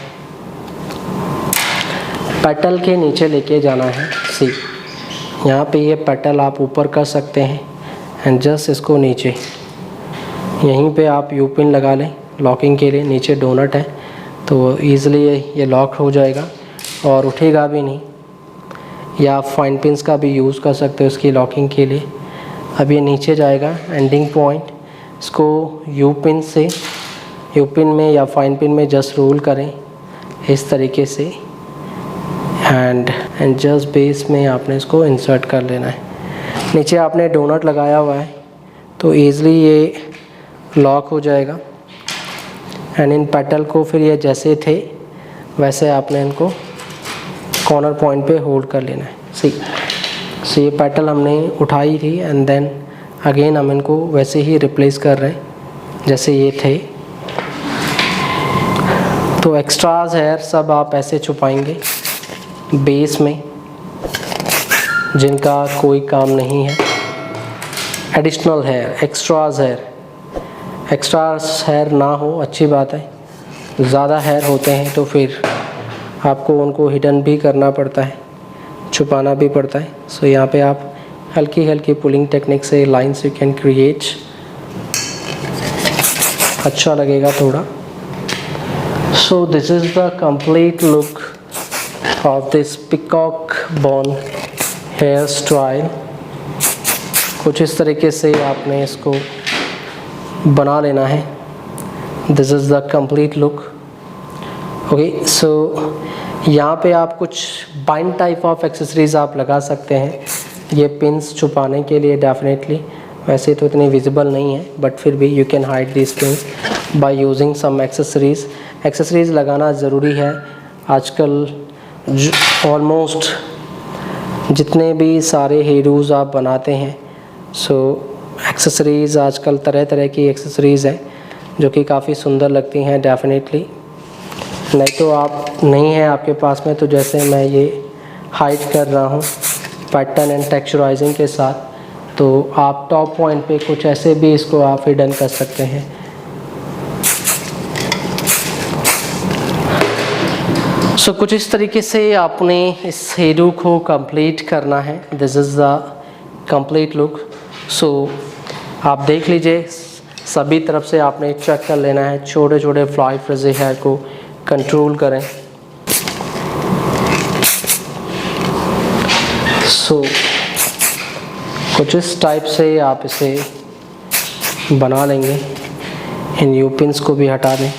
पेटल के नीचे लेके जाना है। सी यहाँ पे ये पेटल आप ऊपर कर सकते हैं एंड जस्ट इसको नीचे, यहीं पे आप यू पिन लगा लें लॉकिंग के लिए। नीचे डोनट है तो ईज़िली ये लॉक हो जाएगा और उठेगा भी नहीं। या आप फाइन पिन्स का भी यूज़ कर सकते हो इसकी लॉकिंग के लिए। अब ये नीचे जाएगा एंडिंग पॉइंट, इसको यू पिन में या फाइन पिन में जस्ट रोल करें इस तरीके से एंड जस्ट बेस में आपने इसको इंसर्ट कर लेना है। नीचे आपने डोनट लगाया हुआ है तो ईज़िली ये लॉक हो जाएगा एंड इन पेटल को फिर ये जैसे थे वैसे आपने इनको कॉर्नर पॉइंट पे होल्ड कर लेना है। सी ये पेटल हमने उठाई थी एंड देन अगेन हम इनको वैसे ही रिप्लेस कर रहे हैं जैसे ये थे। तो एक्स्ट्राज हेयर सब आप ऐसे छुपाएंगे बेस में जिनका कोई काम नहीं है। एडिशनल हेयर, एक्स्ट्राज हेयर ना हो अच्छी बात है, ज़्यादा हेयर होते हैं तो फिर आपको उनको हिडन भी करना पड़ता है, छुपाना भी पड़ता है। सो यहाँ पे आप हल्की हल्की पुलिंग टेक्निक से लाइंस यू कैन क्रिएट, अच्छा लगेगा थोड़ा। So this is the complete look of this peacock bun hair style. कुछ इस तरीके से आपने इसको बना लेना है। This is the complete look. Okay, so यहाँ पे आप कुछ बाइंड टाइप ऑफ एक्सेसरीज आप लगा सकते हैं, ये पिन्स छुपाने के लिए डेफिनेटली। वैसे तो इतनी विजिबल नहीं है बट फिर भी you can hide this pins by using some accessories लगाना ज़रूरी है। आजकल ऑलमोस्ट जितने भी सारे हेयरडूज आप बनाते हैं, सो एक्सेसरीज़ आजकल तरह तरह की एक्सेसरीज़ हैं जो कि काफ़ी सुंदर लगती हैं डेफिनेटली। नहीं तो आप नहीं है आपके पास में, तो जैसे मैं ये हाइड कर रहा हूँ पैटर्न एंड टेक्सचराइजिंग के साथ, तो आप टॉप पॉइंट पे कुछ ऐसे भी इसको आप हिडन कर सकते हैं। सो कुछ इस तरीके से आपने इस हेयरडू को कंप्लीट करना है। This is the complete look. So आप देख लीजिए, सभी तरफ से आपने चेक कर लेना है, छोटे छोटे फ्लाई फ्रिजी हेयर को कंट्रोल करें। सो कुछ इस टाइप से आप इसे बना लेंगे। इन यू पिन्स को भी हटा दें।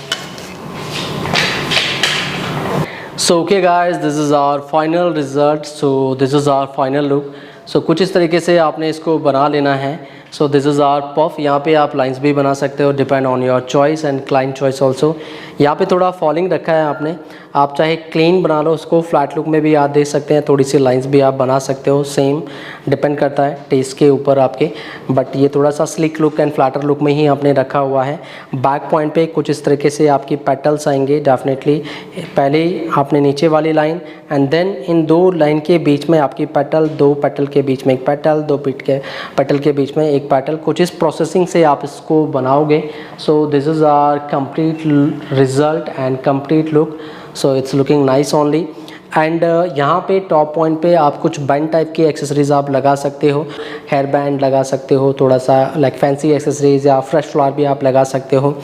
So okay guys, this is our final result. So this is our final look. So कुछ इस तरीके से आपने इसको बना लेना है। So this is our puff. यहाँ पे आप लाइंस भी बना सकते हो, depend on your choice and client choice also. यहाँ पे थोड़ा फॉलिंग रखा है आपने, आप चाहे क्लीन बना लो उसको, फ्लैट लुक में भी आप दे सकते हैं, थोड़ी सी लाइंस भी आप बना सकते हो। सेम डिपेंड करता है टेस्ट के ऊपर आपके, बट ये थोड़ा सा slick look and flatter look में ही आपने रखा हुआ है। बैक पॉइंट पे कुछ इस तरीके से आपकी पेटल्स आएंगे डेफिनेटली। पहले आपने नीचे वाली लाइन एंड देन इन दो लाइन के बीच में आपकी पेटल, दो पेटल के बीच में एक पेटल, दो पेटल के बीच में एक पेटल। कुछ इस प्रोसेसिंग से आप इसको बनाओगे। So this is our complete result and complete look. So it's looking nice only. And यहाँ पे टॉप पॉइंट पे आप कुछ बैंड टाइप की एक्सेसरीज आप लगा सकते हो, हेयर बैंड लगा सकते हो, थोड़ा सा लाइक फैंसी एक्सेसरीज, या फ्रेश फ्लावर भी आप लगा सकते हो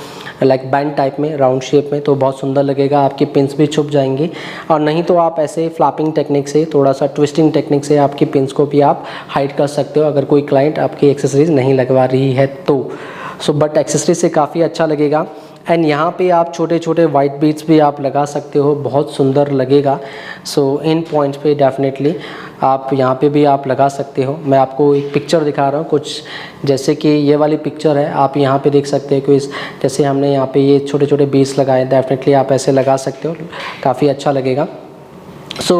लाइक बैंड टाइप में, राउंड शेप में, तो बहुत सुंदर लगेगा। आपकी पिन्स भी छुप जाएंगी। और नहीं तो आप ऐसे फ्लैपिंग टेक्निक से, थोड़ा सा ट्विस्टिंग टेक्निक से आपकी पिन्स को भी आप हाइड कर सकते हो अगर कोई क्लाइंट आपकी एक्सेसरीज नहीं लगवा रही है तो। सो बट एक्सेसरीज से काफ़ी अच्छा लगेगा। एंड यहाँ पे आप छोटे छोटे वाइट बीड्स भी आप लगा सकते हो, बहुत सुंदर लगेगा। सो इन पॉइंट्स पे डेफिनेटली आप यहाँ पे भी आप लगा सकते हो। मैं आपको एक पिक्चर दिखा रहा हूँ कुछ, जैसे कि ये वाली पिक्चर है, आप यहाँ पे देख सकते हो कि इस जैसे हमने यहाँ पे ये छोटे छोटे बीड्स लगाए, डेफिनेटली आप ऐसे लगा सकते हो, काफ़ी अच्छा लगेगा। सो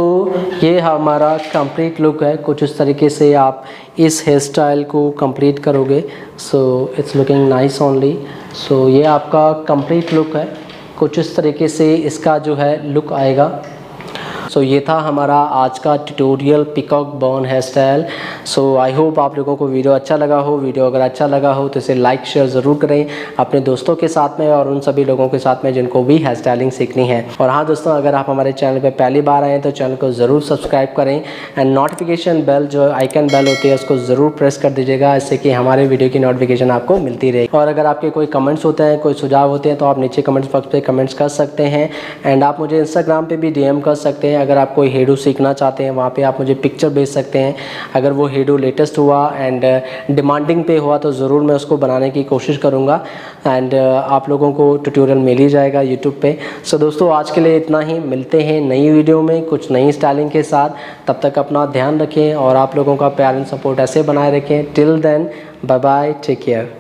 ये हमारा कंप्लीट लुक है। कुछ इस तरीके से आप इस हेयर स्टाइल को कंप्लीट करोगे। So it's looking nice only. So ये आपका कंप्लीट लुक है। कुछ इस तरीके से इसका जो है लुक आएगा। सो ये था हमारा आज का tutorial peacock bun hair style. So I hope आप लोगों को वीडियो अच्छा लगा हो। वीडियो अगर अच्छा लगा हो तो इसे लाइक शेयर ज़रूर करें अपने दोस्तों के साथ में और उन सभी लोगों के साथ में जिनको भी हेयर स्टाइलिंग सीखनी है। और हाँ दोस्तों, अगर आप हमारे चैनल पर पहली बार आए तो चैनल को ज़रूर सब्सक्राइब करें एंड नोटिफिकेशन बेल जो आइकन बेल होती है उसको ज़रूर प्रेस कर दीजिएगा, इससे कि हमारे वीडियो की नोटिफिकेशन आपको मिलती रहे। और अगर आपके कोई कमेंट्स होते हैं, कोई सुझाव होते हैं तो आप नीचे कमेंट्स बॉक्स पे कमेंट्स कर सकते हैं एंड आप मुझे इंस्टाग्राम पे भी डीएम कर सकते हैं। अगर आप कोई हेडू सीखना चाहते हैं वहाँ पे आप मुझे पिक्चर भेज सकते हैं। अगर वो हेडू लेटेस्ट हुआ एंड डिमांडिंग पे हुआ तो ज़रूर मैं उसको बनाने की कोशिश करूँगा एंड आप लोगों को ट्यूटोरियल मिल ही जाएगा यूट्यूब पे। सो दोस्तों, आज के लिए इतना ही। मिलते हैं नई वीडियो में कुछ नई स्टाइलिंग के साथ। तब तक अपना ध्यान रखें और आप लोगों का प्यार एंड सपोर्ट ऐसे बनाए रखें। Till then, bye bye, take care.